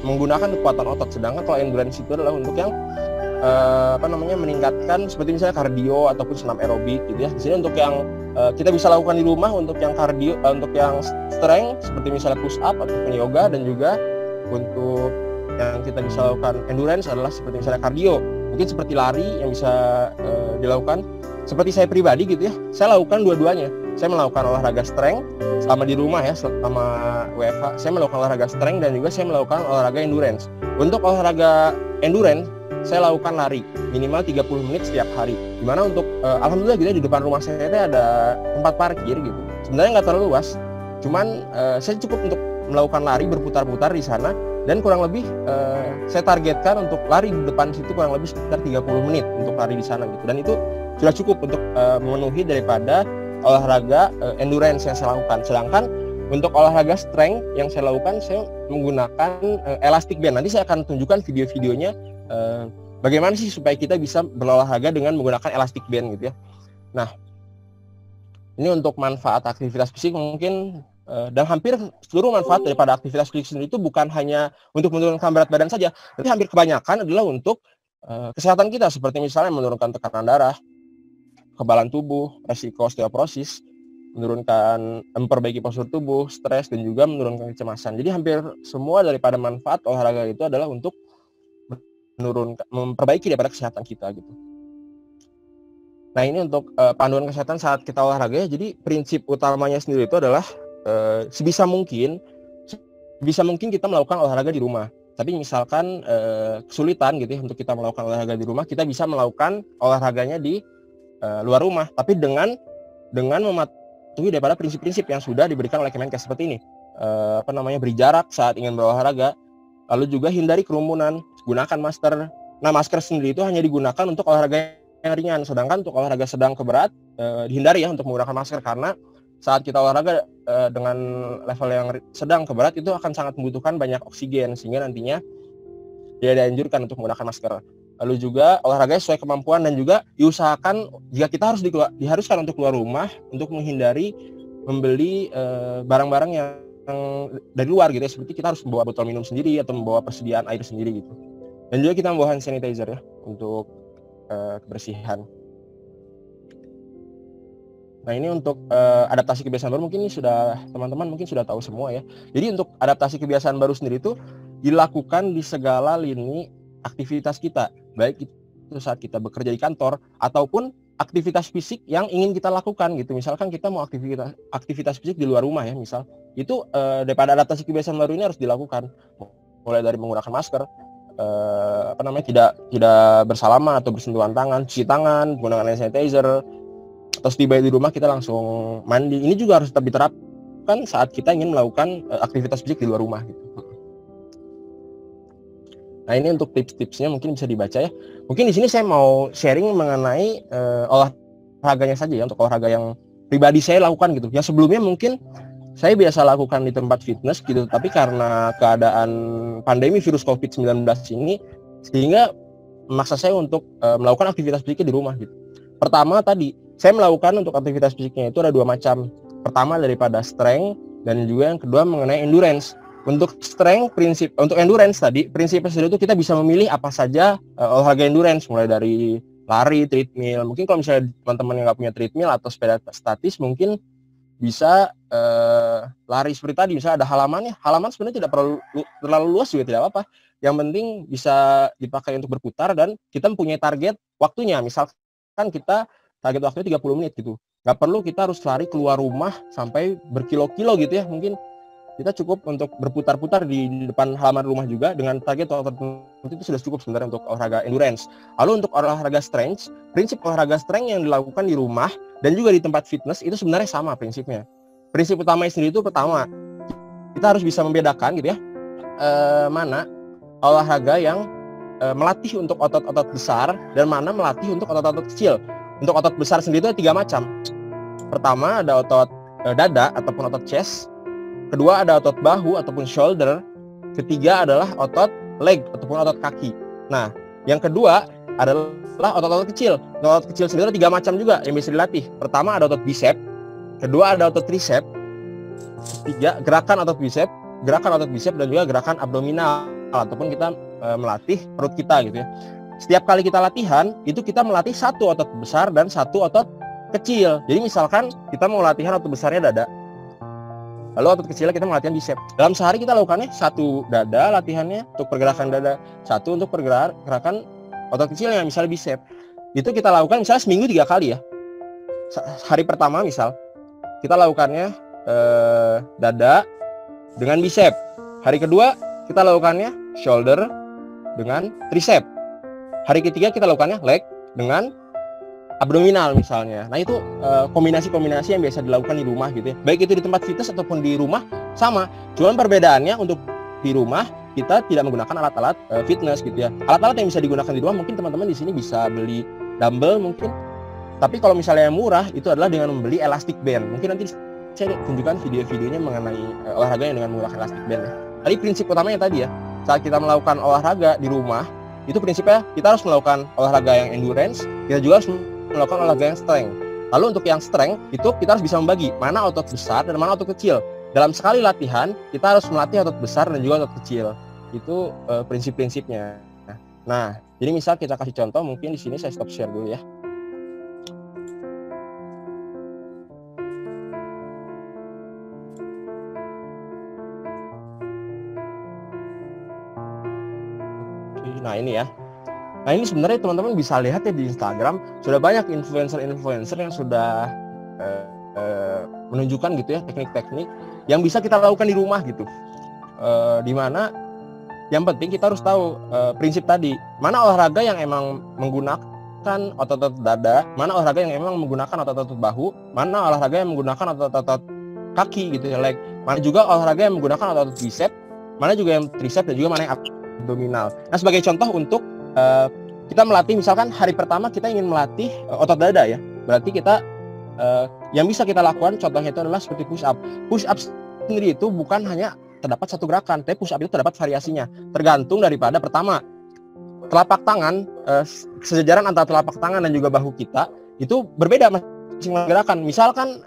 menggunakan kekuatan otot, sedangkan kalau endurance itu adalah untuk yang meningkatkan seperti misalnya kardio ataupun senam aerobik gitu ya. Di sini untuk yang kita bisa lakukan di rumah untuk yang kardio, untuk yang strength seperti misalnya push up ataupun yoga, dan juga untuk yang kita bisa lakukan endurance adalah seperti misalnya kardio, mungkin seperti lari yang bisa dilakukan. Seperti saya pribadi gitu ya, saya lakukan dua-duanya. saya melakukan olahraga strength selama di rumah ya, selama WFH. Saya melakukan olahraga strength dan juga saya melakukan olahraga endurance. Untuk olahraga endurance, saya lakukan lari minimal 30 menit setiap hari. Dimana untuk alhamdulillah gitu ya, di depan rumah saya itu ada tempat parkir gitu. Sebenarnya nggak terlalu luas, cuman saya cukup untuk melakukan lari berputar-putar di sana, dan kurang lebih saya targetkan untuk lari di depan situ kurang lebih sekitar 30 menit untuk lari di sana gitu. Dan itu sudah cukup untuk memenuhi daripada olahraga endurance yang saya lakukan. Sedangkan untuk olahraga strength yang saya lakukan, saya menggunakan elastic band. Nanti saya akan tunjukkan video-videonya bagaimana sih supaya kita bisa berolahraga dengan menggunakan elastic band gitu ya. Nah, ini untuk manfaat aktivitas fisik mungkin, dan hampir seluruh manfaat daripada aktivitas fisik sendiri itu bukan hanya untuk menurunkan berat badan saja, tapi hampir kebanyakan adalah untuk kesehatan kita, seperti misalnya menurunkan tekanan darah, kekebalan tubuh, resiko osteoporosis, memperbaiki postur tubuh, stres, dan juga menurunkan kecemasan. Jadi hampir semua daripada manfaat olahraga itu adalah untuk memperbaiki daripada kesehatan kita gitu. Nah, ini untuk panduan kesehatan saat kita olahraga ya. Jadi prinsip utamanya sendiri itu adalah sebisa mungkin kita melakukan olahraga di rumah. Tapi misalkan kesulitan gitu ya untuk kita melakukan olahraga di rumah, kita bisa melakukan olahraganya di luar rumah, tapi dengan mematuhi daripada prinsip-prinsip yang sudah diberikan oleh Kemenkes seperti ini. Beri jarak saat ingin berolahraga, lalu juga hindari kerumunan, gunakan masker. Nah, masker sendiri itu hanya digunakan untuk olahraga yang ringan, sedangkan untuk olahraga sedang ke berat dihindari ya untuk menggunakan masker, karena saat kita olahraga dengan level yang sedang ke berat itu akan sangat membutuhkan banyak oksigen, sehingga nantinya tidak dianjurkan untuk menggunakan masker. Lalu juga olahraga sesuai kemampuan, dan juga diusahakan jika kita diharuskan untuk keluar rumah untuk menghindari membeli barang-barang yang dari luar gitu ya, seperti kita harus membawa botol minum sendiri atau membawa persediaan air sendiri gitu. Dan juga kita membawa hand sanitizer ya untuk kebersihan. Nah, ini untuk adaptasi kebiasaan baru, mungkin ini teman-teman mungkin sudah tahu semua ya. Jadi untuk adaptasi kebiasaan baru sendiri itu dilakukan di segala lini aktivitas kita, baik itu saat kita bekerja di kantor ataupun aktivitas fisik yang ingin kita lakukan gitu. Misalkan kita mau aktivitas fisik di luar rumah ya, misal itu daripada adaptasi kebiasaan baru ini harus dilakukan, mulai dari menggunakan masker, tidak bersalaman atau bersentuhan tangan, cuci tangan, menggunakan hand sanitizer, atau tiba di rumah kita langsung mandi. Ini juga harus tetap diterapkan saat kita ingin melakukan aktivitas fisik di luar rumah gitu. Nah, ini untuk tips-tipsnya mungkin bisa dibaca ya. Mungkin di sini saya mau sharing mengenai olahraganya saja ya, untuk olahraga yang pribadi saya lakukan gitu. Yang sebelumnya mungkin saya biasa lakukan di tempat fitness gitu, tapi karena keadaan pandemi virus COVID-19 ini, sehingga memaksa saya untuk melakukan aktivitas fisiknya di rumah gitu. Pertama tadi, saya melakukan untuk aktivitas fisiknya itu ada dua macam. Pertama daripada strength, dan juga yang kedua mengenai endurance. Untuk strength, untuk endurance tadi, prinsipnya sendiri itu kita bisa memilih apa saja olahraga endurance, mulai dari lari, treadmill. Mungkin kalau misalnya teman-teman yang nggak punya treadmill atau sepeda statis, mungkin bisa lari seperti tadi. Misalnya ada halamannya, halaman sebenarnya tidak perlu terlalu luas juga tidak apa-apa. Yang penting bisa dipakai untuk berputar, dan kita mempunyai target waktunya. Misalkan kita target waktunya 30 menit gitu. Nggak perlu kita harus lari keluar rumah sampai berkilo-kilo gitu ya. Mungkin kita cukup untuk berputar-putar di depan halaman rumah juga dengan target waktu tertentu, itu sudah cukup sebenarnya untuk olahraga endurance. Lalu untuk olahraga strength, prinsip olahraga strength yang dilakukan di rumah dan juga di tempat fitness itu sebenarnya sama prinsipnya. Prinsip utamanya sendiri itu pertama, kita harus bisa membedakan gitu ya, mana olahraga yang melatih untuk otot-otot besar dan mana melatih untuk otot-otot kecil. Untuk otot besar sendiri itu ada 3 macam. Pertama ada otot dada ataupun otot chest. Kedua ada otot bahu ataupun shoulder. Ketiga adalah otot leg ataupun otot kaki. Nah, yang kedua adalah otot-otot kecil. Otot kecil sendiri ada 3 macam juga yang bisa dilatih. Pertama ada otot bicep. Kedua ada otot tricep. Ketiga gerakan otot bicep, dan juga gerakan abdominal ataupun kita melatih perut kita gitu ya. Setiap kali kita latihan, itu kita melatih satu otot besar dan satu otot kecil. Jadi misalkan kita mau latihan otot besarnya dada, lalu otot kecilnya kita latihan bicep. Dalam sehari kita lakukannya 1 dada latihannya untuk pergerakan dada, 1 untuk pergerakan otot kecilnya misalnya bicep. Itu kita lakukan misalnya seminggu 3 kali ya. Hari pertama misal kita lakukannya dada dengan bicep. Hari kedua kita lakukannya shoulder dengan tricep. Hari ketiga kita lakukannya leg dengan abdominal misalnya. Nah itu kombinasi-kombinasi yang biasa dilakukan di rumah gitu ya. Baik itu di tempat fitness ataupun di rumah sama. Cuman perbedaannya untuk di rumah kita tidak menggunakan alat-alat fitness gitu ya. Alat-alat yang bisa digunakan di rumah mungkin teman-teman di sini bisa beli dumbbell mungkin. Tapi kalau misalnya yang murah itu adalah dengan membeli elastic band. Mungkin nanti saya tunjukkan video-videonya mengenai olahraga yang dengan menggunakan elastic band ya. Tadi prinsip utamanya tadi ya, saat kita melakukan olahraga di rumah, itu prinsipnya kita harus melakukan olahraga yang endurance, kita juga harus melakukan olahraga yang strength. Lalu untuk yang strength, itu kita harus bisa membagi mana otot besar dan mana otot kecil. Dalam sekali latihan, kita harus melatih otot besar dan juga otot kecil. Itu prinsip-prinsipnya. Nah, jadi misal kita kasih contoh, mungkin di sini saya stop share dulu ya. Nah ini ya. Nah ini sebenarnya teman-teman bisa lihat ya di Instagram sudah banyak influencer-influencer yang sudah menunjukkan gitu ya teknik-teknik yang bisa kita lakukan di rumah gitu. Dimana yang penting kita harus tahu prinsip tadi, mana olahraga yang emang menggunakan otot-otot dada, mana olahraga yang emang menggunakan otot-otot bahu, mana olahraga yang menggunakan otot-otot kaki gitu ya, leg, mana juga olahraga yang menggunakan otot bicep, mana juga yang tricep dan juga mana yang abdominal. Nah sebagai contoh untuk kita melatih, misalkan hari pertama kita ingin melatih otot dada ya, berarti kita yang bisa kita lakukan contohnya itu adalah seperti push up. Push up sendiri itu bukan hanya terdapat satu gerakan, tapi push up itu terdapat variasinya, tergantung daripada pertama telapak tangan, sejajaran antara telapak tangan dan juga bahu kita itu berbeda masing-masing gerakan. Misalkan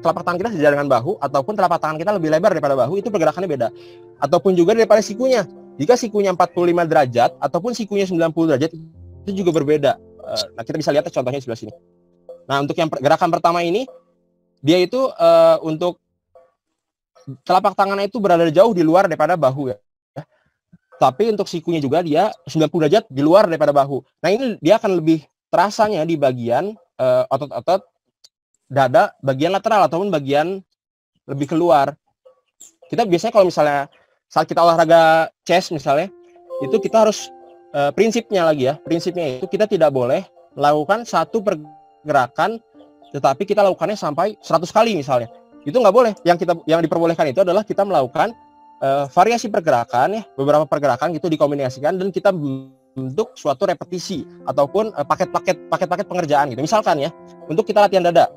telapak tangan kita sejajar dengan bahu, ataupun telapak tangan kita lebih lebar daripada bahu, itu pergerakannya beda. Ataupun juga daripada sikunya. Jika sikunya 45 derajat ataupun sikunya 90 derajat itu juga berbeda. Nah, kita bisa lihat contohnya di sebelah sini. Nah, untuk yang gerakan pertama ini dia itu untuk telapak tangannya itu berada jauh di luar daripada bahu ya. Tapi untuk sikunya juga dia 90 derajat di luar daripada bahu. Nah, ini dia akan lebih terasanya di bagian otot-otot dada bagian lateral ataupun bagian lebih keluar. Kita biasanya kalau misalnya saat kita olahraga chest misalnya, itu kita harus prinsipnya lagi ya, prinsipnya itu kita tidak boleh melakukan satu pergerakan tetapi kita lakukannya sampai 100 kali misalnya. Itu nggak boleh. Yang diperbolehkan itu adalah kita melakukan variasi pergerakan ya, beberapa pergerakan gitu dikombinasikan dan kita bentuk suatu repetisi ataupun paket-paket pengerjaan gitu. Misalkan ya, untuk kita latihan dada.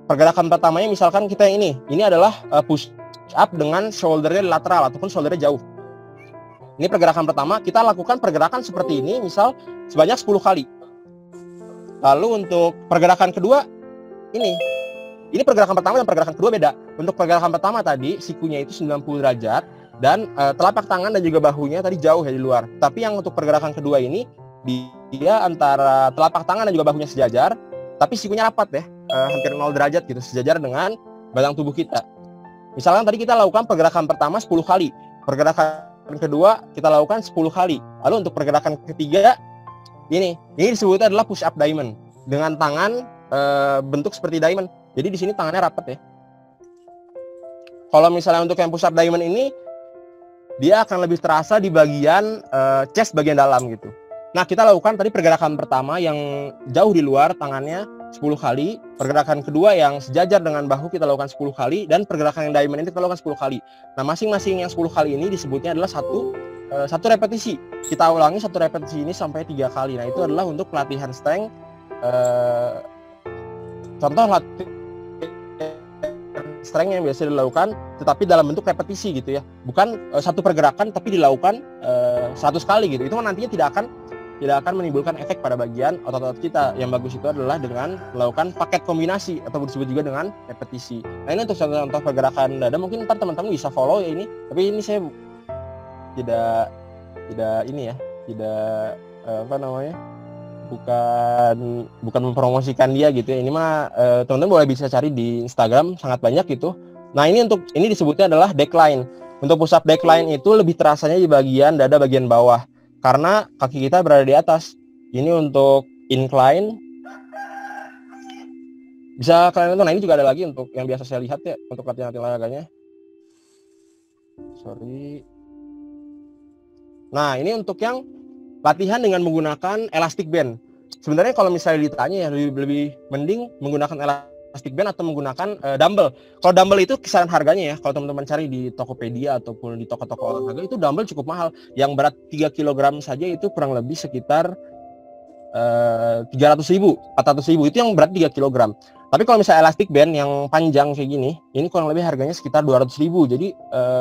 Pergerakan pertamanya misalkan kita yang ini adalah push up dengan shouldernya lateral ataupun shouldernya jauh. Ini pergerakan pertama, kita lakukan pergerakan seperti ini misal sebanyak 10 kali. Lalu untuk pergerakan kedua ini pergerakan pertama dan pergerakan kedua beda. Untuk pergerakan pertama tadi sikunya itu 90 derajat dan telapak tangan dan juga bahunya tadi jauh ya di luar. Tapi yang untuk pergerakan kedua ini dia antara telapak tangan dan juga bahunya sejajar, tapi sikunya rapat ya, hampir 0 derajat gitu, sejajar dengan batang tubuh kita. Misalkan tadi kita lakukan pergerakan pertama 10 kali, pergerakan kedua kita lakukan 10 kali. Lalu untuk pergerakan ketiga ini disebutnya adalah push up diamond dengan tangan bentuk seperti diamond. Jadi di sini tangannya rapat ya. Kalau misalnya untuk yang push up diamond ini dia akan lebih terasa di bagian chest bagian dalam gitu. Nah, kita lakukan tadi pergerakan pertama yang jauh di luar tangannya 10 kali, pergerakan kedua yang sejajar dengan bahu kita lakukan 10 kali, dan pergerakan yang diamond ini kita lakukan 10 kali. Nah, masing-masing yang 10 kali ini disebutnya adalah satu repetisi. Kita ulangi satu repetisi ini sampai 3 kali. Nah, itu adalah untuk pelatihan strength. Contoh latihan strength yang biasa dilakukan tetapi dalam bentuk repetisi gitu ya. Bukan satu pergerakan tapi dilakukan 100 kali gitu. Itu nantinya tidak akan menimbulkan efek pada bagian otot-otot kita. Yang bagus itu adalah dengan melakukan paket kombinasi atau disebut juga dengan repetisi. Nah, ini untuk contoh pergerakan dada, mungkin ntar teman-teman bisa follow ya ini. Tapi ini saya tidak bukan mempromosikan dia gitu ya. Ini mah teman-teman boleh bisa cari di Instagram, sangat banyak gitu. Nah, ini disebutnya adalah decline. Untuk push up decline itu lebih terasanya di bagian dada bagian bawah karena kaki kita berada di atas. Ini untuk incline. Bisa kalian nonton. Nah, ini juga ada lagi untuk yang biasa saya lihat ya, untuk latihan olahraganya. Sorry. Nah, ini untuk yang latihan dengan menggunakan elastic band. Sebenarnya kalau misalnya ditanya ya lebih mending menggunakan elastic band atau menggunakan dumbbell. Kalau dumbbell itu kisaran harganya ya, kalau teman-teman cari di Tokopedia ataupun di toko-toko olahraga itu dumbbell cukup mahal. Yang berat 3 kg saja itu kurang lebih sekitar 300.000, 400.000 itu yang berat 3 kg. Tapi kalau misalnya elastic band yang panjang kayak gini, ini kurang lebih harganya sekitar 200.000. Jadi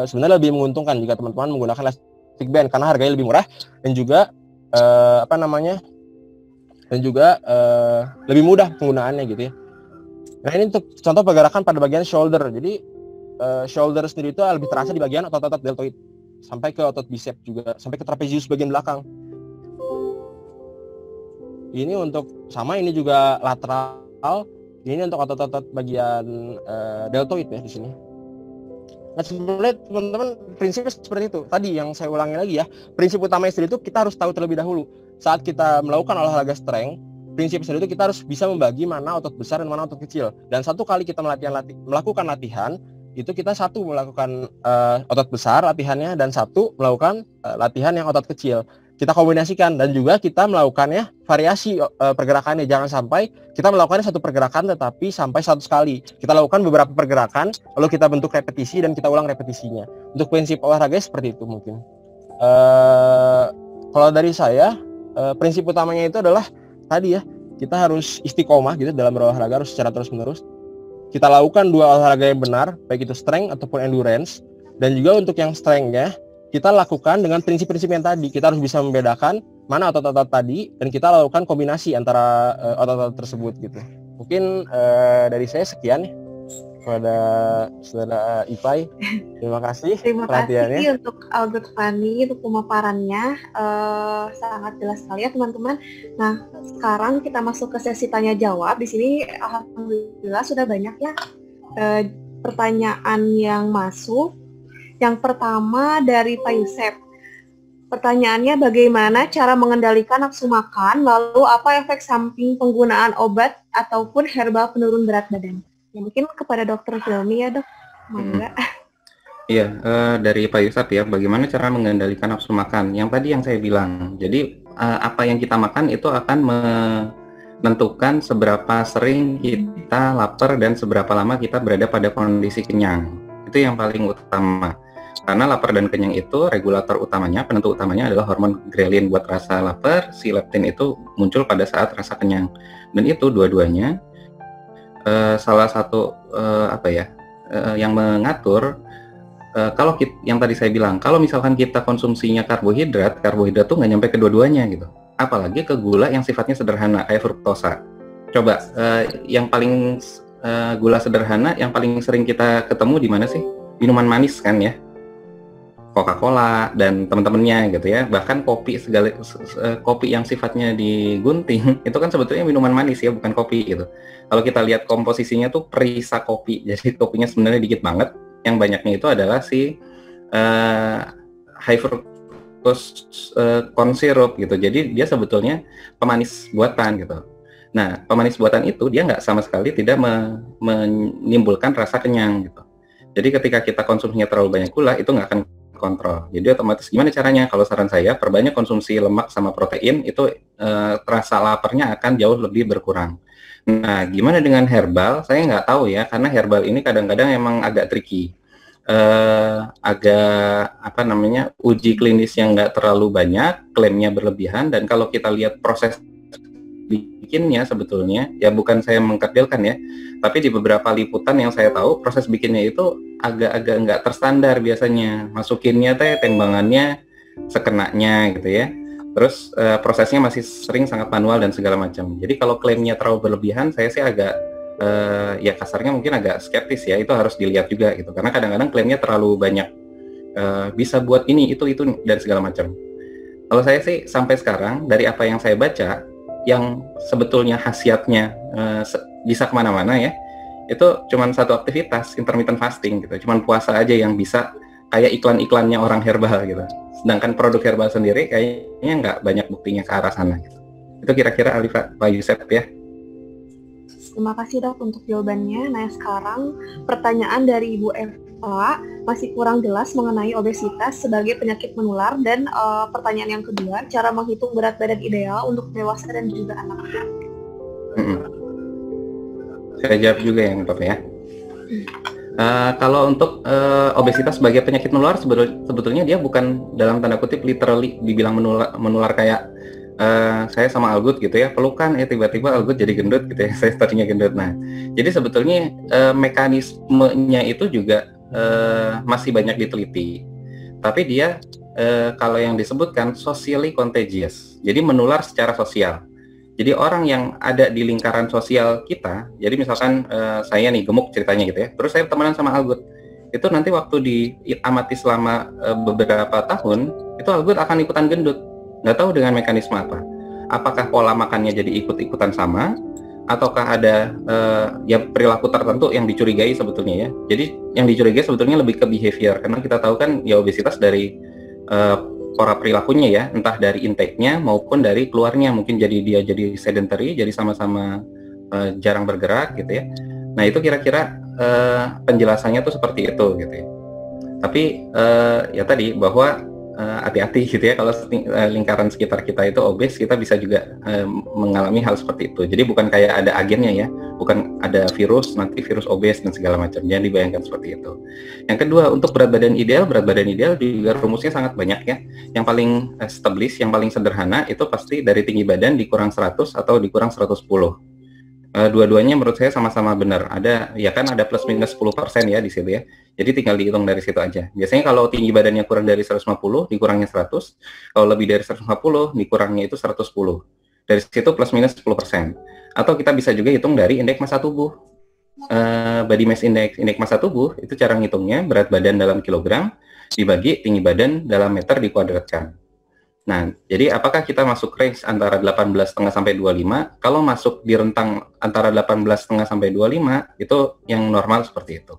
sebenarnya lebih menguntungkan jika teman-teman menggunakan elastic band karena harganya lebih murah dan juga lebih mudah penggunaannya gitu ya. Nah, ini untuk contoh pergerakan pada bagian shoulder. Jadi shoulder sendiri itu lebih terasa di bagian otot-otot deltoid sampai ke otot bicep juga, sampai ke trapezius bagian belakang. Ini untuk sama, ini juga lateral. Ini untuk otot-otot bagian deltoid ya di sini. Nah, sebenarnya teman-teman prinsipnya seperti itu. Tadi yang saya ulangi lagi ya, prinsip utama istri itu kita harus tahu terlebih dahulu. Saat kita melakukan olahraga strength, prinsip istri itu kita harus bisa membagi mana otot besar dan mana otot kecil. Dan satu kali kita melakukan latihan, itu kita satu melakukan otot besar latihannya dan satu melakukan latihan yang otot kecil. Kita kombinasikan dan juga kita melakukannya variasi pergerakannya. Jangan sampai kita melakukannya satu pergerakan tetapi sampai 100 kali. Kita lakukan beberapa pergerakan, lalu kita bentuk repetisi dan kita ulang repetisinya. Untuk prinsip olahraga seperti itu mungkin. Kalau dari saya, prinsip utamanya itu adalah tadi ya, kita harus istiqomah gitu dalam berolahraga, harus secara terus-menerus. Kita lakukan dua olahraga yang benar, baik itu strength ataupun endurance. Dan juga untuk yang strength-nya, kita lakukan dengan prinsip-prinsip yang tadi. Kita harus bisa membedakan mana otot-otot tadi dan kita lakukan kombinasi antara otot-otot tersebut gitu. Mungkin dari saya sekian ya kepada saudara Ipai. Terima kasih. Terima kasih untuk Albert Fani untuk pemaparannya, sangat jelas sekali ya teman-teman. Nah, sekarang kita masuk ke sesi tanya jawab. Di sini alhamdulillah sudah banyak ya pertanyaan yang masuk. Yang pertama dari Pak Yusef. Pertanyaannya, bagaimana cara mengendalikan nafsu makan, lalu apa efek samping penggunaan obat ataupun herbal penurun berat badan? Ya, mungkin kepada Dokter Filmi ya dok. Mangga. Iya, dari Pak Yusef ya, bagaimana cara mengendalikan nafsu makan? Yang tadi yang saya bilang, jadi apa yang kita makan itu akan menentukan seberapa sering kita lapar dan seberapa lama kita berada pada kondisi kenyang. Itu yang paling utama. Karena lapar dan kenyang itu regulator utamanya, penentu utamanya adalah hormon grelin buat rasa lapar, si leptin itu muncul pada saat rasa kenyang. Dan itu dua-duanya salah satu yang mengatur kalau yang tadi saya bilang, kalau misalkan kita konsumsinya karbohidrat tuh nggak nyampe ke dua-duanya gitu. Apalagi ke gula yang sifatnya sederhana kayak fruktosa. Coba yang paling gula sederhana yang paling sering kita ketemu di mana sih? Minuman manis kan ya. Coca-Cola dan teman-temannya gitu ya, bahkan kopi kopi yang sifatnya digunting itu kan sebetulnya minuman manis ya, bukan kopi gitu. Kalau kita lihat komposisinya tuh perisa kopi, jadi kopinya sebenarnya dikit banget, yang banyaknya itu adalah si high fructose corn syrup gitu. Jadi dia sebetulnya pemanis buatan gitu. Nah, pemanis buatan itu dia nggak sama sekali tidak menimbulkan rasa kenyang gitu. Jadi ketika kita konsumsinya terlalu banyak gula itu nggak akan kontrol. Jadi otomatis gimana caranya? Kalau saran saya, perbanyak konsumsi lemak sama protein, itu rasa laparnya akan jauh lebih berkurang. Nah, gimana dengan herbal? Saya nggak tahu ya, karena herbal ini kadang-kadang emang agak tricky. Uji klinis yang nggak terlalu banyak, klaimnya berlebihan, dan kalau kita lihat proses bikinnya sebetulnya, ya bukan saya mengkerdilkan ya, tapi di beberapa liputan yang saya tahu, proses bikinnya itu agak-agak nggak terstandar biasanya. Masukinnya tembangannya sekenanya gitu ya. Terus prosesnya masih sering sangat manual dan segala macam. Jadi kalau klaimnya terlalu berlebihan, saya sih agak ya kasarnya mungkin agak skeptis ya. Itu harus dilihat juga gitu. Karena kadang-kadang klaimnya terlalu banyak, bisa buat ini, itu dan segala macam. Kalau saya sih sampai sekarang dari apa yang saya baca, yang sebetulnya khasiatnya bisa kemana-mana ya, itu cuman satu aktivitas, intermittent fasting gitu, cuman puasa aja yang bisa kayak iklan-iklannya orang herbal gitu. Sedangkan produk herbal sendiri kayaknya nggak banyak buktinya ke arah sana gitu. Itu kira-kira Pak Yusef ya. Terima kasih dok untuk jawabannya. Nah sekarang pertanyaan dari Ibu Eva masih kurang jelas mengenai obesitas sebagai penyakit menular dan pertanyaan yang kedua, cara menghitung berat badan ideal untuk dewasa dan juga anak-anak. Saya jawab juga yang Bapak ya. Kalau untuk obesitas sebagai penyakit menular sebetulnya dia bukan dalam tanda kutip literally dibilang menular kayak saya sama Algut gitu ya, pelukan tiba-tiba Algut jadi gendut gitu ya, saya tadinya gendut. Nah, jadi sebetulnya mekanismenya itu juga masih banyak diteliti. Tapi dia kalau yang disebutkan socially contagious, jadi menular secara sosial. Jadi orang yang ada di lingkaran sosial kita, jadi misalkan saya nih gemuk ceritanya gitu ya, terus saya temenan sama Algut, itu nanti waktu diamati selama beberapa tahun, itu Algut akan ikutan gendut. Nggak tahu dengan mekanisme apa. Apakah pola makannya jadi ikut-ikutan sama, ataukah ada ya perilaku tertentu yang dicurigai sebetulnya ya. Jadi yang dicurigai sebetulnya lebih ke behavior, karena kita tahu kan ya obesitas dari pola perilakunya ya, entah dari intake-nya maupun dari keluarnya. Mungkin dia jadi sedentary, jadi sama-sama jarang bergerak gitu ya. Nah itu kira-kira penjelasannya tuh seperti itu gitu ya. Tapi ya tadi bahwa hati-hati gitu ya, kalau lingkaran sekitar kita itu obes, kita bisa juga mengalami hal seperti itu. Jadi bukan kayak ada agennya ya, bukan ada virus, nanti virus obes dan segala macam. Jangan dibayangkan seperti itu. Yang kedua, untuk berat badan ideal juga rumusnya sangat banyak ya. Yang paling established, yang paling sederhana itu pasti dari tinggi badan dikurang 100 atau dikurang 110. Dua-duanya menurut saya sama-sama benar. Ada ya kan, ada plus minus 10% ya di situ ya. Jadi tinggal dihitung dari situ aja. Biasanya kalau tinggi badannya kurang dari 150 dikurangnya 100, kalau lebih dari 150 dikurangnya itu 110. Dari situ plus minus 10%. Atau kita bisa juga hitung dari indeks massa tubuh. Body mass index, indeks massa tubuh itu cara ngitungnya berat badan dalam kilogram dibagi tinggi badan dalam meter dikuadratkan. Nah, jadi apakah kita masuk range antara 18,5 sampai 25? Kalau masuk di rentang antara 18,5 sampai 25, itu yang normal seperti itu.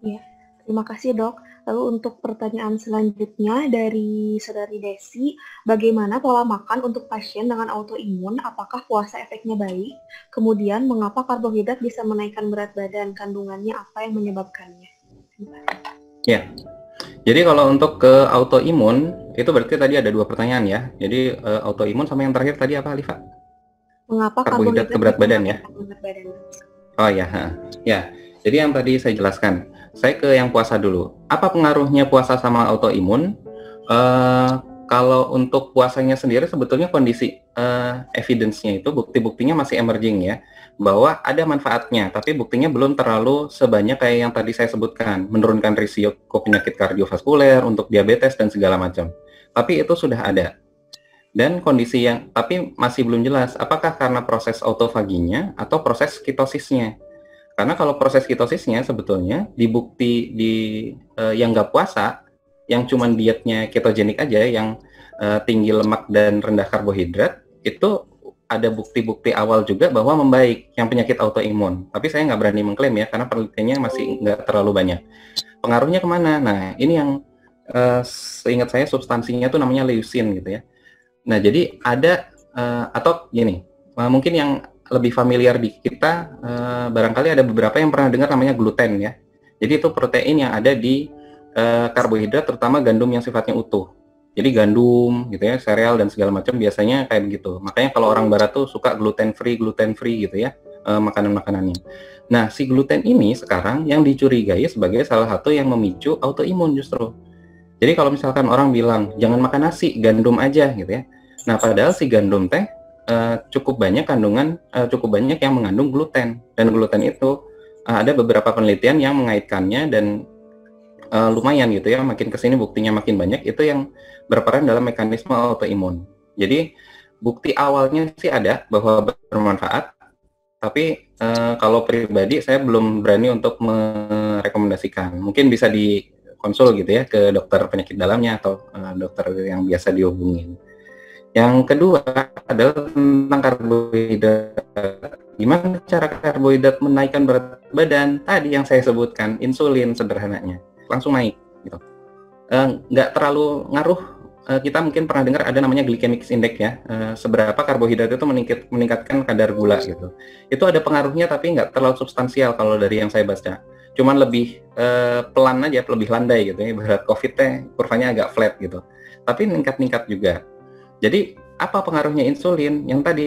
Ya, terima kasih dok. Lalu untuk pertanyaan selanjutnya dari Saudari Desi, bagaimana pola makan untuk pasien dengan autoimun? Apakah puasa efeknya baik? Kemudian, mengapa karbohidrat bisa menaikkan berat badan? Kandungannya apa yang menyebabkannya? Ya. Jadi kalau untuk ke autoimun, itu berarti tadi ada dua pertanyaan ya. Jadi autoimun sama yang terakhir tadi apa, Alifa? Mengapa karbohidrat ke berat badan ya? Oh ya, ya. Jadi yang tadi saya jelaskan. Saya ke yang puasa dulu. Apa pengaruhnya puasa sama autoimun? Kalau untuk puasanya sendiri sebetulnya kondisi evidence-nya itu, bukti-buktinya masih emerging ya, bahwa ada manfaatnya, tapi buktinya belum terlalu sebanyak kayak yang tadi saya sebutkan, menurunkan risiko penyakit kardiovaskuler, untuk diabetes dan segala macam. Tapi itu sudah ada. Dan kondisi yang, tapi masih belum jelas, apakah karena proses autofaginya atau proses ketosisnya. Karena kalau proses ketosisnya sebetulnya dibukti yang nggak puasa, yang cuman dietnya ketogenik aja, yang tinggi lemak dan rendah karbohidrat, itu ada bukti-bukti awal juga bahwa membaik yang penyakit autoimun. Tapi saya nggak berani mengklaim ya, karena penelitiannya masih nggak terlalu banyak. Pengaruhnya kemana? Nah, ini yang seingat saya substansinya tuh namanya leucin gitu ya. Nah, jadi ada, atau gini, mungkin yang lebih familiar di kita, barangkali ada beberapa yang pernah dengar namanya gluten ya. Jadi itu protein yang ada di karbohidrat, terutama gandum yang sifatnya utuh. Jadi gandum gitu ya, sereal dan segala macam biasanya kayak begitu. Makanya kalau orang barat tuh suka gluten free gitu ya, makanan-makanannya. Nah, si gluten ini sekarang yang dicurigai sebagai salah satu yang memicu autoimun justru. Jadi kalau misalkan orang bilang jangan makan nasi, gandum aja gitu ya. Nah, padahal si gandum teh cukup banyak yang mengandung gluten, dan gluten itu ada beberapa penelitian yang mengaitkannya, dan lumayan gitu ya, makin kesini buktinya makin banyak, itu yang berperan dalam mekanisme autoimun. Jadi bukti awalnya sih ada bahwa bermanfaat, tapi kalau pribadi saya belum berani untuk merekomendasikan. Mungkin bisa dikonsul gitu ya ke dokter penyakit dalamnya atau dokter yang biasa dihubungin. Yang kedua adalah tentang karbohidrat. Gimana cara karbohidrat menaikkan berat badan? Tadi yang saya sebutkan, insulin sederhananya, langsung naik gitu. Nggak terlalu ngaruh kita mungkin pernah dengar ada namanya glycemic index ya, seberapa karbohidrat itu meningkatkan kadar gula gitu. Itu ada pengaruhnya tapi nggak terlalu substansial kalau dari yang saya baca. Cuman lebih pelan aja, lebih landai gitu ya. Ibarat COVID kurvanya agak flat gitu. Tapi ningkat-ningkat juga. Jadi apa pengaruhnya insulin? Yang tadi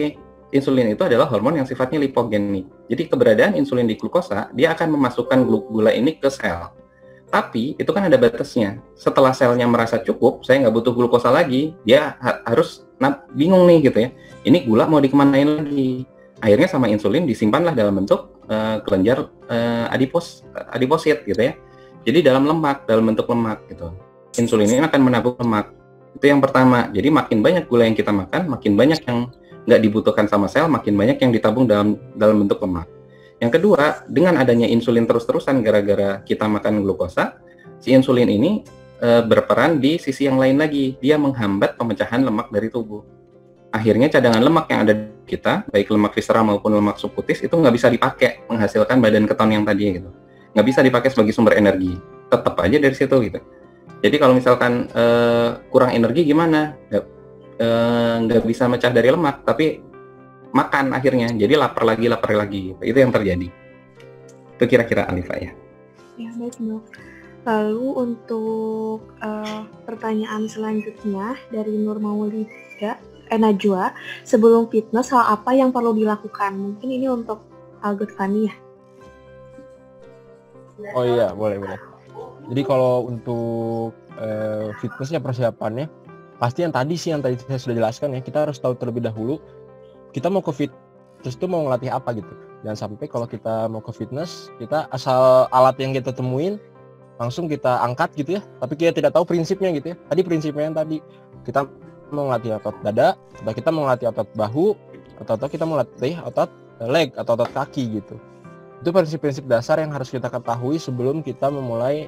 insulin itu adalah hormon yang sifatnya lipogenik. Jadi keberadaan insulin di glukosa, dia akan memasukkan gula ini ke sel. Tapi itu kan ada batasnya. Setelah selnya merasa cukup, saya nggak butuh glukosa lagi, dia harus bingung nih gitu ya. Ini gula mau dikemanain lagi? Akhirnya sama insulin disimpanlah dalam bentuk kelenjar adiposit gitu ya. Jadi dalam bentuk lemak gitu. Insulin ini akan menabung lemak. Itu yang pertama. Jadi makin banyak gula yang kita makan, makin banyak yang nggak dibutuhkan sama sel, makin banyak yang ditabung dalam bentuk lemak. Yang kedua, dengan adanya insulin terus-terusan gara-gara kita makan glukosa, si insulin ini berperan di sisi yang lain lagi. Dia menghambat pemecahan lemak dari tubuh. Akhirnya cadangan lemak yang ada di kita, baik lemak visceral maupun lemak subkutis, itu nggak bisa dipakai menghasilkan badan keton yang tadi gitu. Nggak bisa dipakai sebagai sumber energi. Tetap aja dari situ gitu. Jadi kalau misalkan kurang energi gimana? Nggak bisa mecah dari lemak, tapi makan akhirnya, jadi lapar lagi, itu yang terjadi. Itu kira-kira Alifa ya. Ya, baik Dok. Lalu untuk pertanyaan selanjutnya dari Nur Maulida Najwa, sebelum fitness hal apa yang perlu dilakukan? Mungkin ini untuk Algot Fani ya. Oh iya, boleh. Jadi kalau untuk fitnessnya persiapannya, pasti yang tadi saya sudah jelaskan ya, kita harus tahu terlebih dahulu kita mau ke fitness itu mau ngelatih apa gitu. Jangan sampai kalau kita mau ke fitness, kita asal alat yang kita temuin langsung kita angkat gitu ya, tapi kita tidak tahu prinsipnya gitu ya. Tadi prinsipnya yang tadi, kita mau ngelatih otot dada, atau kita mau ngelatih otot bahu, atau kita mau ngelatih otot leg atau otot kaki gitu. Itu prinsip-prinsip dasar yang harus kita ketahui sebelum kita memulai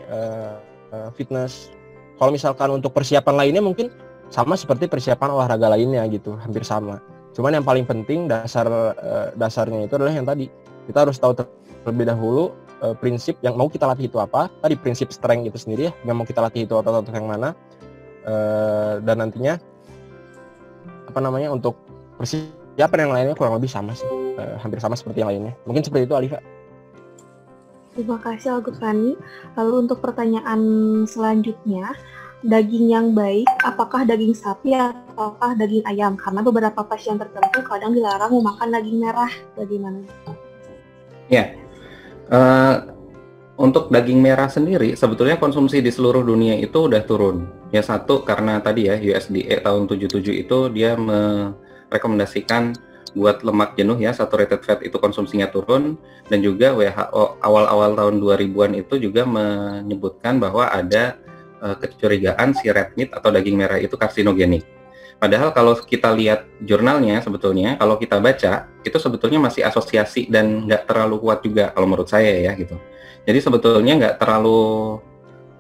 fitness. Kalau misalkan untuk persiapan lainnya mungkin sama seperti persiapan olahraga lainnya gitu, hampir sama. Cuman yang paling penting dasarnya itu adalah yang tadi, kita harus tahu terlebih dahulu prinsip yang mau kita latih itu apa. Tadi prinsip strength itu sendiri ya, yang mau kita latih itu otot-otot yang mana, dan nantinya untuk persiapan yang lainnya kurang lebih sama sih, hampir sama seperti yang lainnya. Mungkin seperti itu Alifa. Terima kasih Algot Fani. Lalu untuk pertanyaan selanjutnya, daging yang baik, apakah daging sapi ataukah daging ayam? Karena beberapa pasien tertentu kadang dilarang memakan daging merah. Bagaimana? Ya, untuk daging merah sendiri, sebetulnya konsumsi di seluruh dunia itu udah turun. Ya satu, karena tadi ya USDA tahun 77 itu dia merekomendasikan buat lemak jenuh ya, saturated fat itu konsumsinya turun, dan juga WHO awal-awal tahun 2000-an itu juga menyebutkan bahwa ada kecurigaan si red meat atau daging merah itu karsinogenik. Padahal kalau kita lihat jurnalnya sebetulnya, kalau kita baca, itu sebetulnya masih asosiasi dan nggak terlalu kuat juga kalau menurut saya ya gitu. Jadi sebetulnya nggak terlalu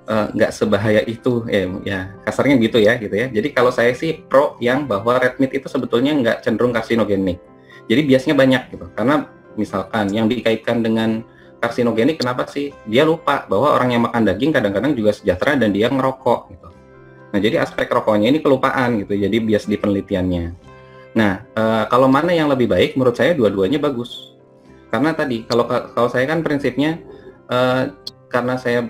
nggak sebahaya itu ya kasarnya gitu ya. Jadi kalau saya sih pro yang bahwa red meat itu sebetulnya nggak cenderung karsinogenik. Jadi biasanya banyak gitu, karena misalkan yang dikaitkan dengan karsinogenik, kenapa sih? Dia lupa bahwa orang yang makan daging kadang-kadang juga sejahtera dan dia ngerokok gitu. Nah jadi aspek rokoknya ini kelupaan gitu, jadi bias di penelitiannya. Nah kalau mana yang lebih baik? Menurut saya dua-duanya bagus. Karena tadi kalau saya kan prinsipnya karena saya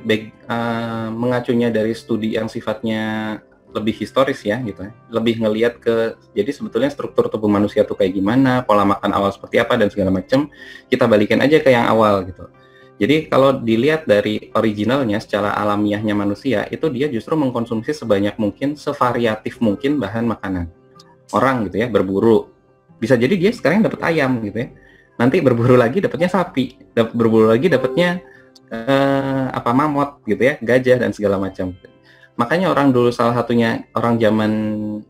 mengacunya dari studi yang sifatnya lebih historis ya gitu, lebih ngelihat ke jadi sebetulnya struktur tubuh manusia tuh kayak gimana, pola makan awal seperti apa dan segala macam, kita balikin aja ke yang awal gitu. Jadi kalau dilihat dari originalnya secara alamiahnya manusia, itu dia justru mengkonsumsi sebanyak mungkin, sevariatif mungkin bahan makanan. Orang gitu ya, berburu. Bisa jadi dia sekarang dapat ayam gitu ya. Nanti berburu lagi dapatnya sapi, berburu lagi dapatnya mamut gitu ya, gajah dan segala macam. Makanya orang dulu salah satunya orang zaman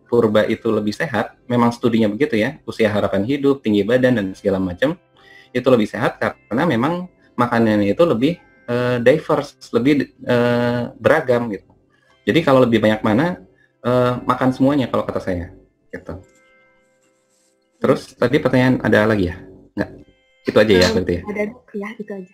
purba itu lebih sehat, memang studinya begitu ya, usia harapan hidup, tinggi badan dan segala macam itu lebih sehat karena memang makanannya itu lebih diverse, lebih beragam gitu. Jadi kalau lebih banyak mana makan semuanya kalau kata saya gitu. Terus tadi pertanyaan ada lagi ya? Enggak. Itu aja ya berarti ya. Ada ya, itu aja.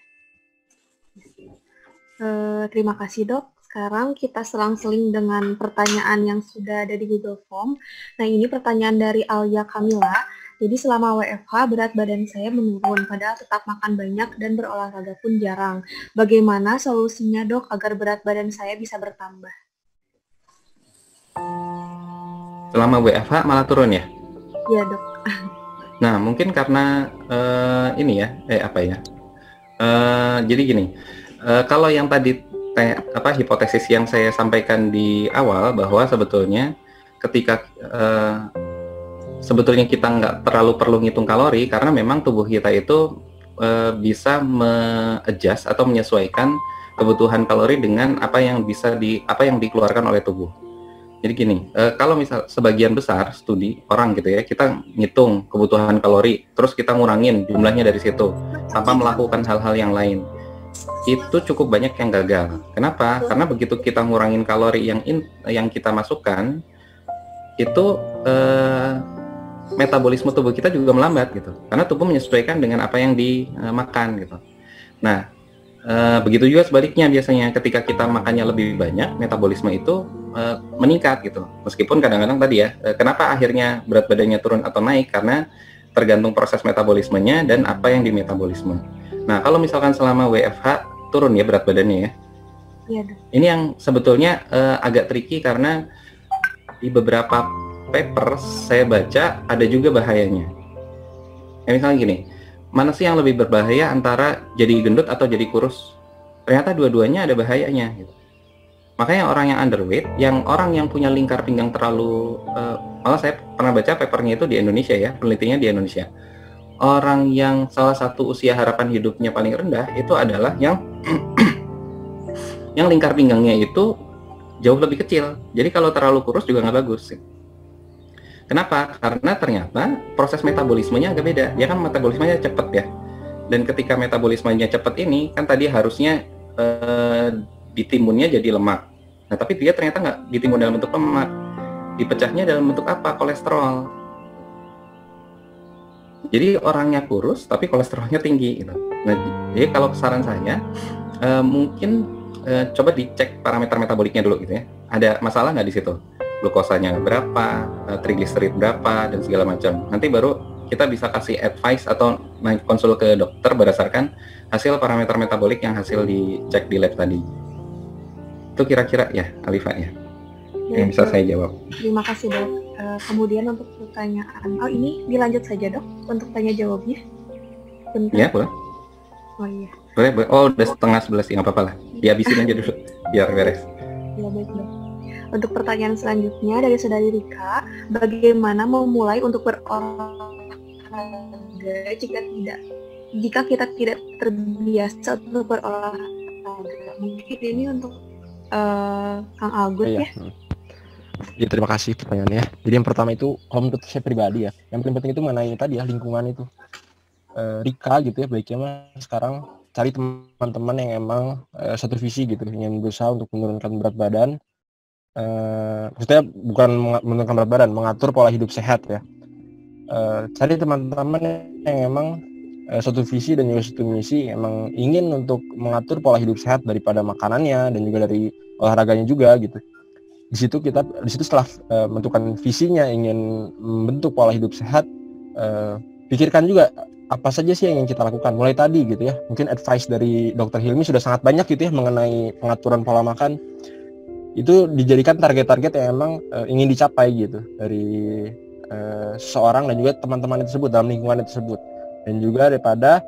Terima kasih Dok. sekarang kita selang-seling dengan pertanyaan yang sudah ada di Google Form. Nah, ini pertanyaan dari Alia Kamila. Jadi selama WFH berat badan saya menurun, padahal tetap makan banyak dan berolahraga pun jarang. Bagaimana solusinya, Dok, agar berat badan saya bisa bertambah? Selama WFH malah turun ya? Iya, Dok. Nah, mungkin karena ini ya, jadi gini, kalau yang tadi hipotesis yang saya sampaikan di awal bahwa sebetulnya ketika sebetulnya kita nggak terlalu perlu ngitung kalori karena memang tubuh kita itu bisa me-adjust atau menyesuaikan kebutuhan kalori dengan apa yang dikeluarkan oleh tubuh. Jadi gini, kalau misal sebagian besar studi orang gitu ya, kita ngitung kebutuhan kalori, terus kita ngurangin jumlahnya dari situ tanpa melakukan hal-hal yang lain, itu cukup banyak yang gagal. Kenapa? Karena begitu kita ngurangin kalori yang kita masukkan, itu metabolisme tubuh kita juga melambat gitu, karena tubuh menyesuaikan dengan apa yang dimakan gitu. Nah, begitu juga sebaliknya biasanya ketika kita makannya lebih banyak, metabolisme itu meningkat gitu. Meskipun kadang-kadang tadi ya, kenapa akhirnya berat badannya turun atau naik, karena tergantung proses metabolismenya dan apa yang dimetabolisme. Nah, kalau misalkan selama WFH turun ya berat badannya ya. Iya, Dok. Ini yang sebetulnya agak tricky karena di beberapa paper saya baca ada juga bahayanya. Misalnya gini, mana sih yang lebih berbahaya antara jadi gendut atau jadi kurus? Ternyata dua-duanya ada bahayanya gitu. Makanya orang yang underweight, orang yang punya lingkar pinggang terlalu, malah saya pernah baca papernya itu di Indonesia ya, penelitiannya di Indonesia. Orang yang salah satu usia harapan hidupnya paling rendah itu adalah yang yang lingkar pinggangnya itu jauh lebih kecil. Jadi kalau terlalu kurus juga nggak bagus. Kenapa? Karena ternyata proses metabolismenya agak beda. Dia kan metabolismenya cepat ya. Dan ketika metabolismenya cepat ini, kan tadi harusnya ditimbunnya jadi lemak. Nah, tapi dia ternyata nggak ditimbun dalam bentuk lemak. Dipecahnya dalam bentuk apa? Kolesterol. Jadi orangnya kurus, tapi kolesterolnya tinggi. Gitu. Nah, jadi kalau saran saya, mungkin coba dicek parameter metaboliknya dulu gitu ya. Ada masalah nggak di situ? Glukosanya berapa, trigliserid berapa, dan segala macam. Nanti baru kita bisa kasih advice atau konsul ke dokter berdasarkan hasil parameter metabolik yang hasil dicek di lab tadi. Itu kira-kira ya, Alifa ya, yang bisa saya jawab. Terima kasih, Dok. Kemudian untuk pertanyaan, ini dilanjut saja, Dok, untuk tanya jawabnya. Bentar. Ya, boleh. Oh iya. Boleh. Oh, udah 10:30 sih, nggak apa-apa lah. Dihabisin aja dulu, biar beres. Ya, baik, Dok. Untuk pertanyaan selanjutnya dari saudari Rika, bagaimana memulai untuk berolahraga jika kita tidak terbiasa untuk berolahraga? Mungkin ini untuk Kang Agus ya. Ya, terima kasih pertanyaannya. Jadi yang pertama itu, kalau menurut saya pribadi ya, yang paling penting itu mengenai tadi ya, lingkungan itu. Rika gitu ya, baiknya mas sekarang cari teman-teman yang emang satu visi gitu, ingin berusaha untuk menurunkan berat badan. Maksudnya bukan menurunkan berat badan, mengatur pola hidup sehat ya. Cari teman-teman yang emang satu visi dan juga satu misi, emang ingin untuk mengatur pola hidup sehat daripada makanannya dan juga dari olahraganya juga gitu. Di situ setelah menentukan visinya, ingin membentuk pola hidup sehat, pikirkan juga apa saja sih yang ingin kita lakukan. Mulai tadi gitu ya, mungkin advice dari Dr. Hilmi sudah sangat banyak gitu ya mengenai pengaturan pola makan. Itu dijadikan target-target yang emang ingin dicapai gitu dari seseorang dan juga teman-teman tersebut dalam lingkungan tersebut, dan juga daripada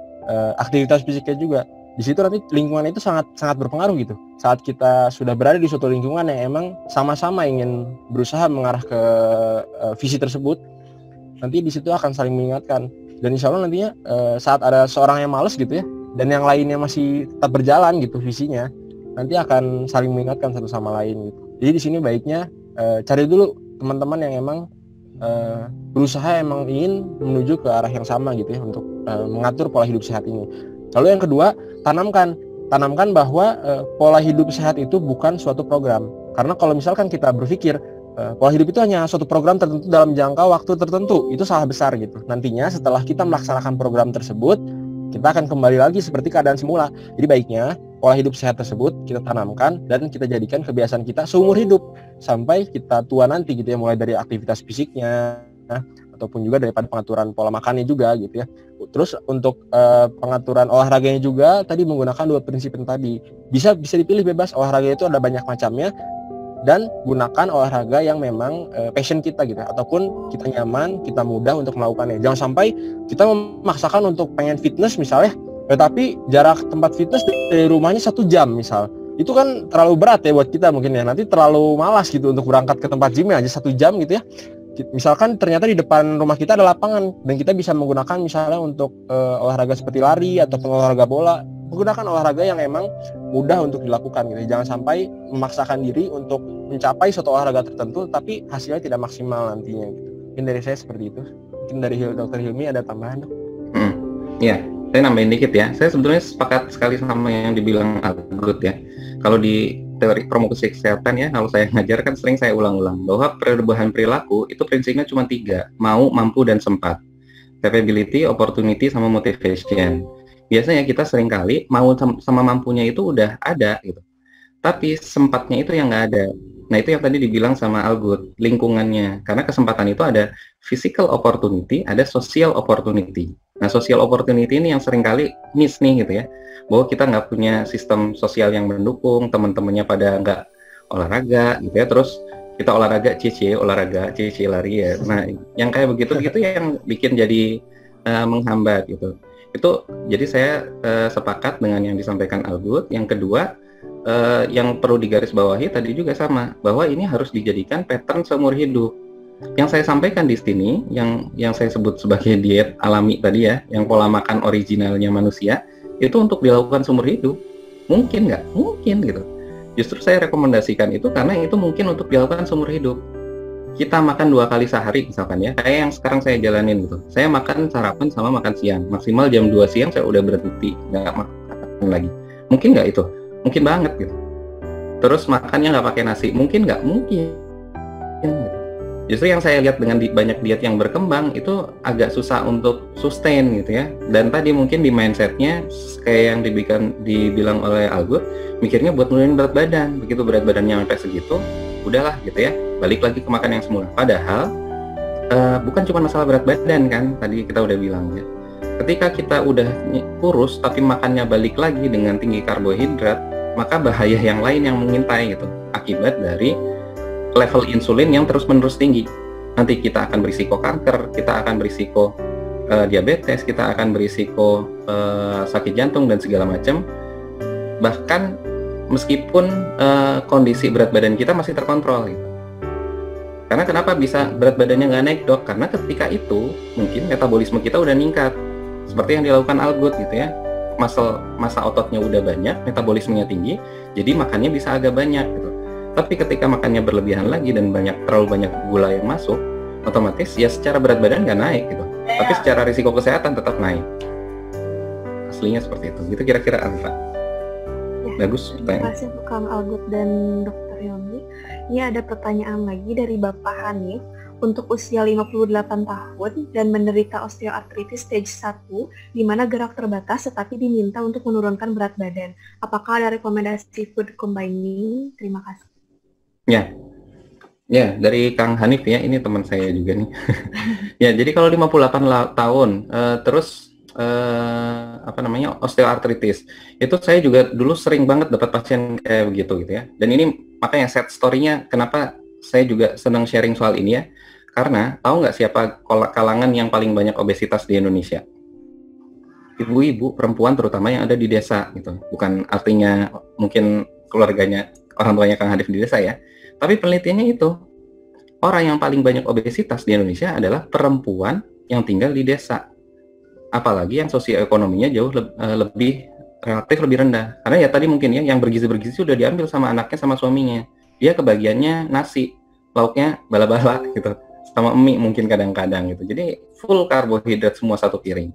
aktivitas fisiknya juga. Di situ nanti lingkungan itu sangat berpengaruh gitu. Saat kita sudah berada di suatu lingkungan yang emang sama-sama ingin berusaha mengarah ke visi tersebut, nanti di situ akan saling mengingatkan. Dan insya Allah nantinya saat ada seorang yang malas gitu ya, dan yang lainnya masih tetap berjalan gitu visinya, nanti akan saling mengingatkan satu sama lain gitu. Jadi di sini baiknya cari dulu teman-teman yang emang berusaha emang ingin menuju ke arah yang sama gitu ya, untuk mengatur pola hidup sehat ini. Lalu yang kedua, tanamkan bahwa pola hidup sehat itu bukan suatu program. Karena kalau misalkan kita berpikir pola hidup itu hanya suatu program tertentu dalam jangka waktu tertentu, itu salah besar gitu. Nantinya setelah kita melaksanakan program tersebut, kita akan kembali lagi seperti keadaan semula. Jadi baiknya pola hidup sehat tersebut kita tanamkan dan kita jadikan kebiasaan kita seumur hidup sampai kita tua nanti gitu ya, mulai dari aktivitas fisiknya ataupun juga daripada pengaturan pola makannya juga gitu ya. Terus untuk pengaturan olahraganya juga tadi menggunakan 2 prinsip yang tadi. Bisa dipilih bebas, olahraga itu ada banyak macamnya, dan gunakan olahraga yang memang passion kita gitu, ataupun kita nyaman, kita mudah untuk melakukannya. Jangan sampai kita memaksakan untuk pengen fitness misalnya, tetapi jarak tempat fitness dari rumahnya 1 jam misal. Itu kan terlalu berat ya buat kita mungkin ya, nanti terlalu malas gitu untuk berangkat ke tempat gymnya aja 1 jam gitu ya. Misalkan ternyata di depan rumah kita ada lapangan dan kita bisa menggunakan misalnya untuk olahraga seperti lari ataupun olahraga bola, menggunakan olahraga yang emang mudah untuk dilakukan gitu. Jangan sampai memaksakan diri untuk mencapai suatu olahraga tertentu tapi hasilnya tidak maksimal nantinya gitu. Mungkin dari saya seperti itu. Mungkin dari Dr. Hilmi ada tambahan, Dok? Iya, saya nambahin dikit ya. Saya sebetulnya sepakat sekali sama yang dibilang Algut ya. Kalau di teori promosi kesehatan ya, kalau saya ngajar kan sering saya ulang-ulang bahwa perubahan perilaku itu prinsipnya cuma 3, mau, mampu, dan sempat. Capability, opportunity, sama motivation. Biasanya kita sering kali mau sama mampunya itu udah ada gitu, tapi sempatnya itu yang nggak ada. Nah itu yang tadi dibilang sama Algut, lingkungannya. Karena kesempatan itu ada physical opportunity, ada social opportunity. Nah social opportunity ini yang sering kali miss nih gitu ya, bahwa kita nggak punya sistem sosial yang mendukung, teman-temannya pada nggak olahraga gitu ya, terus kita olahraga cici lari ya. Nah yang kayak begitu yang bikin jadi menghambat gitu. Itu jadi saya sepakat dengan yang disampaikan Algut. Yang kedua, yang perlu digarisbawahi tadi juga sama, bahwa ini harus dijadikan pattern seumur hidup. Yang saya sampaikan di sini, yang saya sebut sebagai diet alami tadi ya, yang pola makan originalnya manusia, itu untuk dilakukan seumur hidup. Mungkin nggak? Mungkin gitu. Justru saya rekomendasikan itu karena itu mungkin untuk dilakukan seumur hidup. Kita makan 2 kali sehari misalkan ya, kayak yang sekarang saya jalanin gitu. Saya makan sarapan sama makan siang, maksimal jam 2 siang saya udah berhenti, nggak makan lagi. Mungkin nggak itu? Mungkin banget gitu. Terus makannya nggak pakai nasi, mungkin nggak? Mungkin. Justru yang saya lihat dengan banyak diet yang berkembang itu agak susah untuk sustain gitu ya. Dan tadi mungkin di mindsetnya kayak yang dibilang oleh Algut, mikirnya buat nurunin berat badan. Begitu berat badannya sampai segitu, udahlah gitu ya, balik lagi ke makan yang semula. Padahal bukan cuma masalah berat badan kan, tadi kita udah bilang ya. Ketika kita udah kurus tapi makannya balik lagi dengan tinggi karbohidrat, maka bahaya yang lain yang mengintai gitu, akibat dari level insulin yang terus-menerus tinggi. Nanti kita akan berisiko kanker, kita akan berisiko diabetes, kita akan berisiko sakit jantung dan segala macam. Bahkan meskipun kondisi berat badan kita masih terkontrol gitu. Karena kenapa bisa berat badannya nggak naik, Dok? Karena ketika itu mungkin metabolisme kita udah meningkat, seperti yang dilakukan Algut gitu ya. Massa ototnya udah banyak, metabolismenya tinggi, jadi makannya bisa agak banyak gitu. Tapi ketika makannya berlebihan lagi dan terlalu banyak gula yang masuk, otomatis ya secara berat badan nggak naik gitu, tapi secara risiko kesehatan tetap naik. Aslinya seperti itu. Gitu kira-kira Alfa. Bagus pertanyaan. Terima kasih untuk Kang Algut dan Dr. Hilmi. Ini ada pertanyaan lagi dari Bapak Hanif. Untuk usia 58 tahun dan menderita osteoartritis stage 1, di mana gerak terbatas tetapi diminta untuk menurunkan berat badan. Apakah ada rekomendasi food combining? Terima kasih. Ya, dari Kang Hanif ya, ini teman saya juga nih. Ya, jadi kalau 58 tahun, terus osteoartritis, itu saya juga dulu sering banget dapat pasien kayak begitu gitu ya. Dan ini makanya sad story-nya kenapa saya juga senang sharing soal ini ya, karena tahu nggak siapa kalangan yang paling banyak obesitas di Indonesia? Ibu-ibu, perempuan terutama yang ada di desa gitu. Bukan artinya mungkin keluarganya, orang tuanya Kang Hanif di desa ya, tapi penelitiannya itu, orang yang paling banyak obesitas di Indonesia adalah perempuan yang tinggal di desa. Apalagi yang sosioekonominya jauh relatif lebih rendah. Karena ya tadi mungkin ya, yang bergizi-bergizi sudah diambil sama anaknya sama suaminya. Dia kebagiannya nasi, lauknya bala-bala gitu, sama mie mungkin kadang-kadang gitu. Jadi full karbohidrat semua satu piring.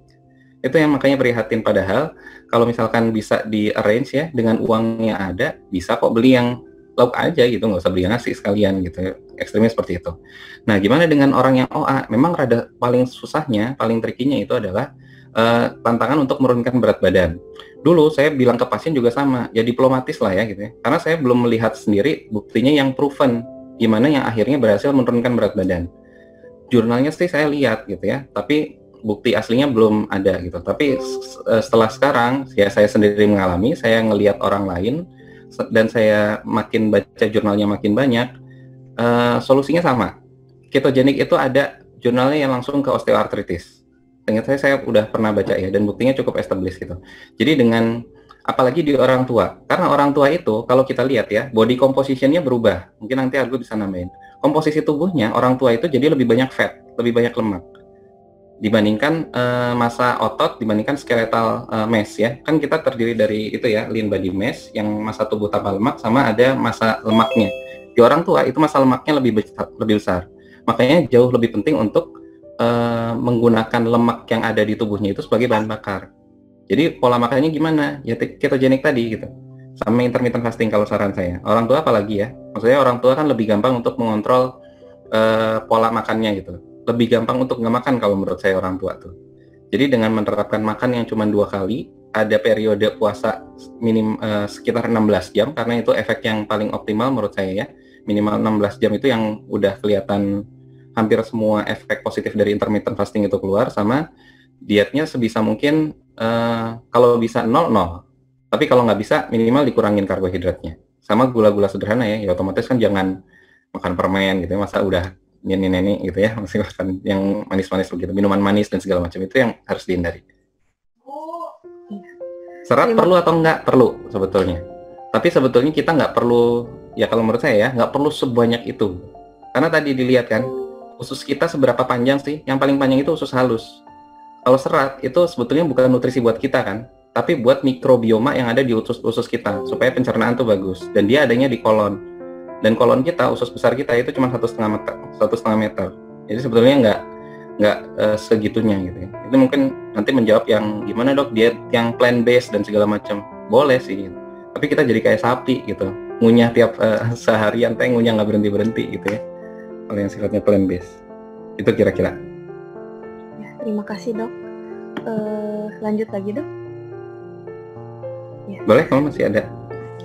Itu yang makanya prihatin. Padahal kalau misalkan bisa di-arrange ya, dengan uangnya ada, bisa kok beli yang lauk aja gitu, nggak usah beli nasi sekalian gitu. Ekstrimnya seperti itu. Nah, gimana dengan orang yang OA? Memang rada paling susahnya, paling trikinya itu adalah tantangan untuk menurunkan berat badan. Dulu saya bilang ke pasien juga sama, ya diplomatis lah ya gitu ya. Karena saya belum melihat sendiri buktinya yang proven, gimana yang akhirnya berhasil menurunkan berat badan. Jurnalnya sih saya lihat gitu ya, tapi bukti aslinya belum ada gitu. Tapi setelah sekarang ya saya sendiri mengalami, saya ngelihat orang lain dan saya makin baca jurnalnya makin banyak, solusinya sama. Ketogenik itu ada jurnalnya yang langsung ke osteoartritis. Dengan saya udah pernah baca ya, dan buktinya cukup established gitu. Jadi dengan, apalagi di orang tua, karena orang tua itu kalau kita lihat ya, body composition-nya berubah. Mungkin nanti Argo bisa nambahin. Komposisi tubuhnya orang tua itu jadi lebih banyak fat, lebih banyak lemak dibandingkan massa otot, dibandingkan skeletal mass ya. Kan kita terdiri dari itu ya, lean body mass yang massa tubuh tanpa lemak, sama ada massa lemaknya. Di orang tua itu massa lemaknya lebih besar. Makanya jauh lebih penting untuk menggunakan lemak yang ada di tubuhnya itu sebagai bahan bakar. Jadi pola makannya gimana? Ya ketogenik tadi gitu. Sama intermittent fasting kalau saran saya. Orang tua apalagi ya. Maksudnya orang tua kan lebih gampang untuk mengontrol pola makannya gitu. Lebih gampang untuk nggak makan kalau menurut saya orang tua tuh. Jadi dengan menerapkan makan yang cuma 2 kali, ada periode puasa sekitar 16 jam karena itu efek yang paling optimal menurut saya ya. Minimal 16 jam itu yang udah kelihatan hampir semua efek positif dari intermittent fasting itu keluar, sama dietnya sebisa mungkin kalau bisa 0. Tapi kalau nggak bisa minimal dikurangin karbohidratnya. Sama gula-gula sederhana ya, ya otomatis kan jangan makan permen gitu ya, masa udah neni gitu ya, masih makan yang manis-manis begitu, minuman manis dan segala macam itu yang harus dihindari. Serat perlu atau enggak? Perlu sebetulnya. Tapi sebetulnya kita nggak perlu, ya kalau menurut saya ya, nggak perlu sebanyak itu. Karena tadi dilihat kan, usus kita seberapa panjang sih? Yang paling panjang itu usus halus. Kalau serat itu sebetulnya bukan nutrisi buat kita kan, tapi buat mikrobioma yang ada di usus kita supaya pencernaan tuh bagus. Dan dia adanya di kolon. Dan kolon kita, usus besar kita itu cuma 1,5 meter. Jadi sebetulnya nggak segitunya gitu ya. Itu mungkin nanti menjawab yang gimana dok diet yang plant based dan segala macam. Boleh sih. Gitu. Tapi kita jadi kayak sapi gitu. Ngunyah tiap seharian ngunyah nggak berhenti gitu ya. Kalau yang sifatnya plant based. Itu kira-kira. Ya, terima kasih dok. Lanjut lagi dok. Ya. Boleh kalau masih ada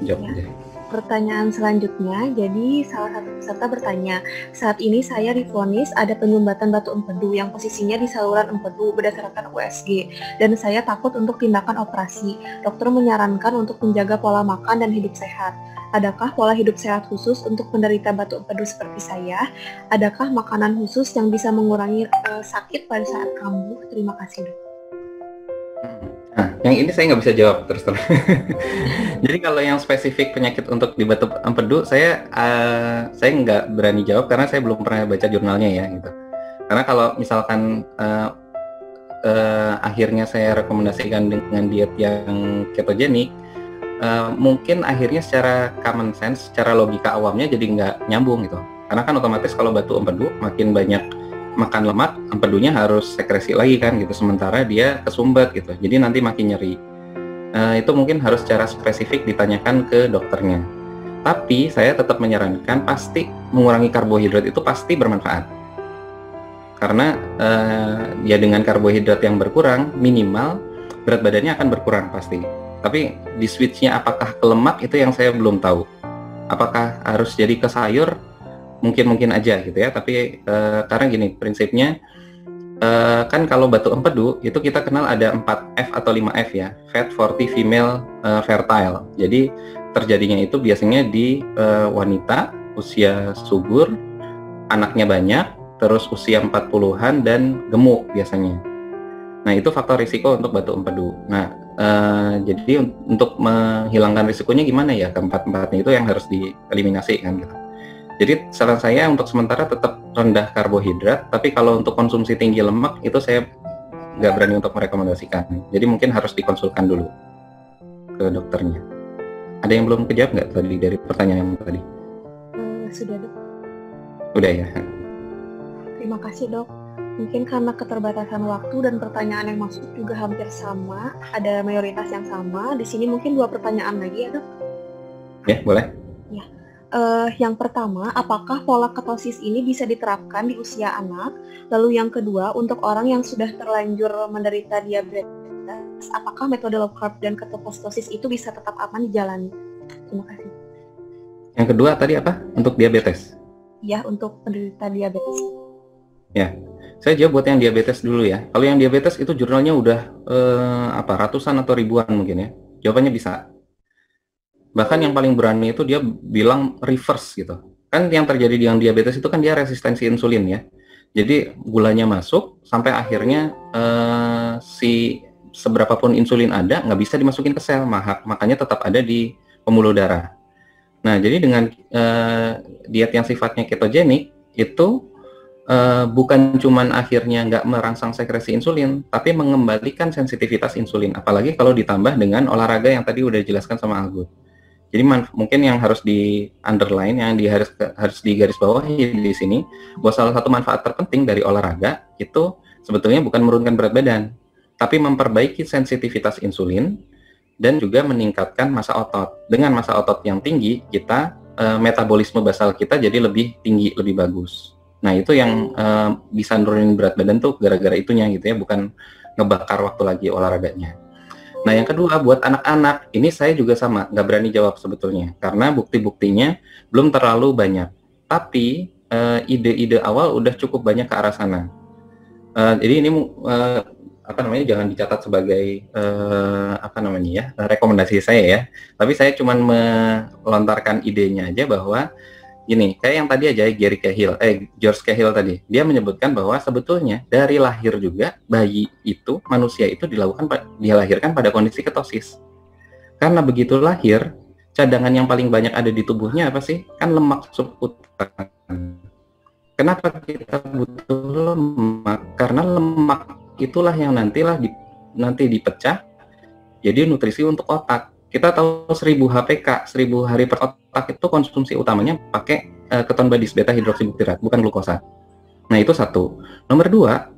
jawab aja. Pertanyaan selanjutnya, jadi salah satu peserta bertanya, saat ini saya divonis ada penyumbatan batu empedu yang posisinya di saluran empedu berdasarkan USG, dan saya takut untuk tindakan operasi. Dokter menyarankan untuk menjaga pola makan dan hidup sehat. Adakah pola hidup sehat khusus untuk penderita batu empedu seperti saya? Adakah makanan khusus yang bisa mengurangi sakit pada saat kambuh? Terima kasih dok. Nah, yang ini saya nggak bisa jawab terus terang. Jadi kalau yang spesifik penyakit untuk di batu empedu, saya nggak berani jawab karena saya belum pernah baca jurnalnya ya gitu. Karena kalau misalkan akhirnya saya rekomendasikan dengan diet yang ketogenik, mungkin akhirnya secara common sense, secara logika awamnya jadi nggak nyambung gitu. Karena kan otomatis kalau batu empedu makin banyak makan lemak, empedunya harus sekresi lagi kan gitu, sementara dia kesumbat gitu, jadi nanti makin nyeri. Itu mungkin harus secara spesifik ditanyakan ke dokternya. Tapi saya tetap menyarankan pasti mengurangi karbohidrat itu pasti bermanfaat, karena ya dengan karbohidrat yang berkurang minimal berat badannya akan berkurang pasti. Tapi di switchnya apakah ke lemak itu yang saya belum tahu. Apakah harus jadi ke sayur? Mungkin aja gitu ya, tapi karena gini prinsipnya, kan kalau batu empedu itu kita kenal ada 4F atau 5F ya, fat, forty, female, fertile. Jadi terjadinya itu biasanya di wanita usia subur, anaknya banyak, terus usia 40-an dan gemuk biasanya. Nah itu faktor risiko untuk batu empedu. Nah jadi untuk menghilangkan risikonya gimana ya, keempat-empatnya itu yang harus dieliminasi kan gitu. Jadi saran saya untuk sementara tetap rendah karbohidrat, tapi kalau untuk konsumsi tinggi lemak itu saya nggak berani untuk merekomendasikan. Jadi mungkin harus dikonsulkan dulu ke dokternya. Ada yang belum kejawab nggak tadi dari pertanyaan yang tadi? Sudah dok. Udah ya. Terima kasih dok. Mungkin karena keterbatasan waktu dan pertanyaan yang masuk juga hampir sama, ada mayoritas yang sama. Di sini mungkin 2 pertanyaan lagi ya dok. Ya boleh. Ya. Yang pertama, apakah pola ketosis ini bisa diterapkan di usia anak? Lalu yang kedua, untuk orang yang sudah terlanjur menderita diabetes, apakah metode low carb dan ketofastosis itu bisa tetap aman dijalani? Terima kasih. Yang kedua tadi apa? Untuk diabetes? Ya, untuk penderita diabetes. Ya, saya jawab buat yang diabetes dulu ya. Kalau yang diabetes itu jurnalnya udah ratusan atau ribuan mungkin ya. Jawabannya bisa. Bahkan yang paling berani itu dia bilang reverse gitu. Kan yang terjadi di yang diabetes itu kan dia resistensi insulin ya. Jadi gulanya masuk sampai akhirnya si seberapapun insulin ada nggak bisa dimasukin ke sel, makanya tetap ada di pembuluh darah. Nah, jadi dengan diet yang sifatnya ketogenik itu bukan cuman akhirnya nggak merangsang sekresi insulin, tapi mengembalikan sensitivitas insulin. Apalagi kalau ditambah dengan olahraga yang tadi udah dijelaskan sama Algut. Jadi mungkin yang harus di underline, yang harus digarisbawahi di sini, bahwa salah satu manfaat terpenting dari olahraga itu sebetulnya bukan menurunkan berat badan, tapi memperbaiki sensitivitas insulin dan juga meningkatkan massa otot. Dengan massa otot yang tinggi, kita metabolisme basal kita jadi lebih tinggi, lebih bagus. Nah, itu yang bisa nurunin berat badan tuh gara-gara itunya gitu ya, bukan ngebakar waktu lagi olahraganya. Nah, yang kedua buat anak-anak, ini saya juga sama, nggak berani jawab sebetulnya, karena bukti-buktinya belum terlalu banyak. Tapi ide-ide awal udah cukup banyak ke arah sana. Jadi ini jangan dicatat sebagai rekomendasi saya ya. Tapi saya cuma melontarkan idenya aja bahwa gini, kayak yang tadi aja George Cahill tadi, dia menyebutkan bahwa sebetulnya dari lahir juga bayi itu, manusia itu dilahirkan pada kondisi ketosis. Karena begitu lahir, cadangan yang paling banyak ada di tubuhnya apa sih? Kan lemak subkutan. Kenapa kita butuh lemak? Karena lemak itulah yang nanti dipecah jadi nutrisi untuk otak. Kita tahu 1000 HPK, 1000 hari per otak itu konsumsi utamanya pakai keton badis beta hidroksibuktirat, bukan glukosa. Nah, itu satu. Nomor dua,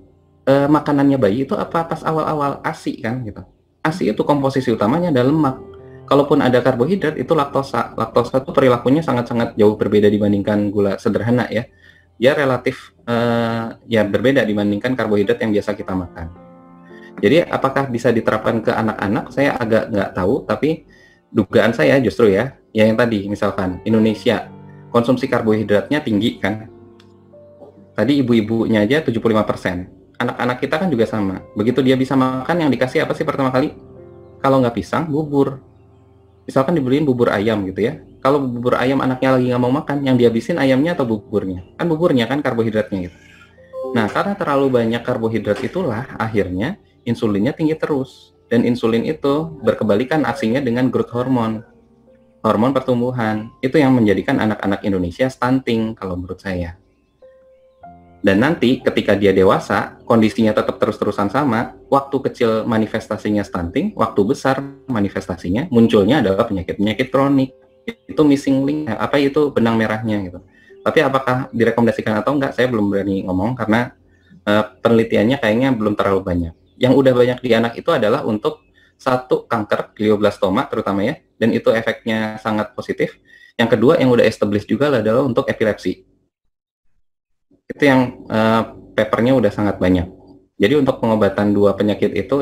makanannya bayi itu apa pas awal-awal? ASI kan gitu. ASI itu komposisi utamanya ada lemak. Kalaupun ada karbohidrat itu laktosa. Laktosa itu perilakunya sangat-sangat jauh berbeda dibandingkan gula sederhana ya. Dia relatif berbeda dibandingkan karbohidrat yang biasa kita makan. Jadi apakah bisa diterapkan ke anak-anak? Saya agak nggak tahu, tapi dugaan saya justru ya yang tadi, misalkan Indonesia konsumsi karbohidratnya tinggi kan. Tadi ibu-ibunya aja 75%. Anak-anak kita kan juga sama. Begitu dia bisa makan, yang dikasih apa sih pertama kali? Kalau nggak pisang, bubur. Misalkan dibeliin bubur ayam gitu ya. Kalau bubur ayam anaknya lagi nggak mau makan, yang dihabisin ayamnya atau buburnya? Kan buburnya kan karbohidratnya gitu. Nah, karena terlalu banyak karbohidrat itulah akhirnya insulinnya tinggi terus, dan insulin itu berkebalikan aksinya dengan growth hormone, hormon pertumbuhan. Itu yang menjadikan anak-anak Indonesia stunting kalau menurut saya. Dan nanti ketika dia dewasa, kondisinya tetap terus-terusan sama, waktu kecil manifestasinya stunting, waktu besar manifestasinya munculnya adalah penyakit-penyakit kronik. Itu missing link, itu benang merahnya gitu. Tapi apakah direkomendasikan atau enggak, saya belum berani ngomong karena penelitiannya kayaknya belum terlalu banyak. Yang udah banyak di anak itu adalah untuk satu, kanker glioblastoma terutama ya, dan itu efeknya sangat positif. Yang kedua yang udah established juga adalah untuk epilepsi. Itu yang papernya udah sangat banyak. Jadi untuk pengobatan dua penyakit itu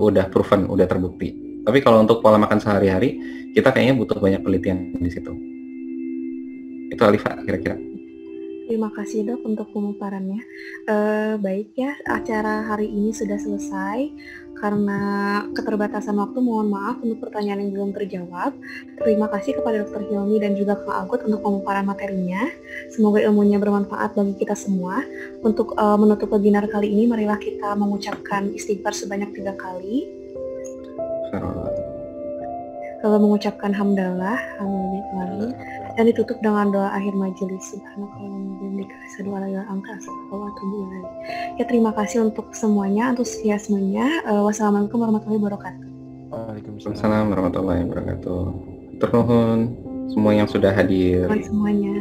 udah proven, udah terbukti. Tapi kalau untuk pola makan sehari-hari, kita kayaknya butuh banyak penelitian di situ. Itu Alifa kira-kira. Terima kasih Dok untuk pemaparannya. Baik ya, acara hari ini sudah selesai. Karena keterbatasan waktu, mohon maaf untuk pertanyaan yang belum terjawab. Terima kasih kepada Dr. Hilmi dan juga Kak Algut untuk pemaparan materinya. Semoga ilmunya bermanfaat bagi kita semua. Untuk menutup webinar kali ini, marilah kita mengucapkan istighfar sebanyak 3 kali. Lalu mengucapkan hamdalah, dan ditutup dengan doa akhir majelis. Ya, terima kasih untuk semuanya, antusiasmenya. Wassalamualaikum warahmatullahi wabarakatuh. Waalaikumsalam warahmatullahi wabarakatuh. Ternuhun semua yang sudah hadir. Semuanya.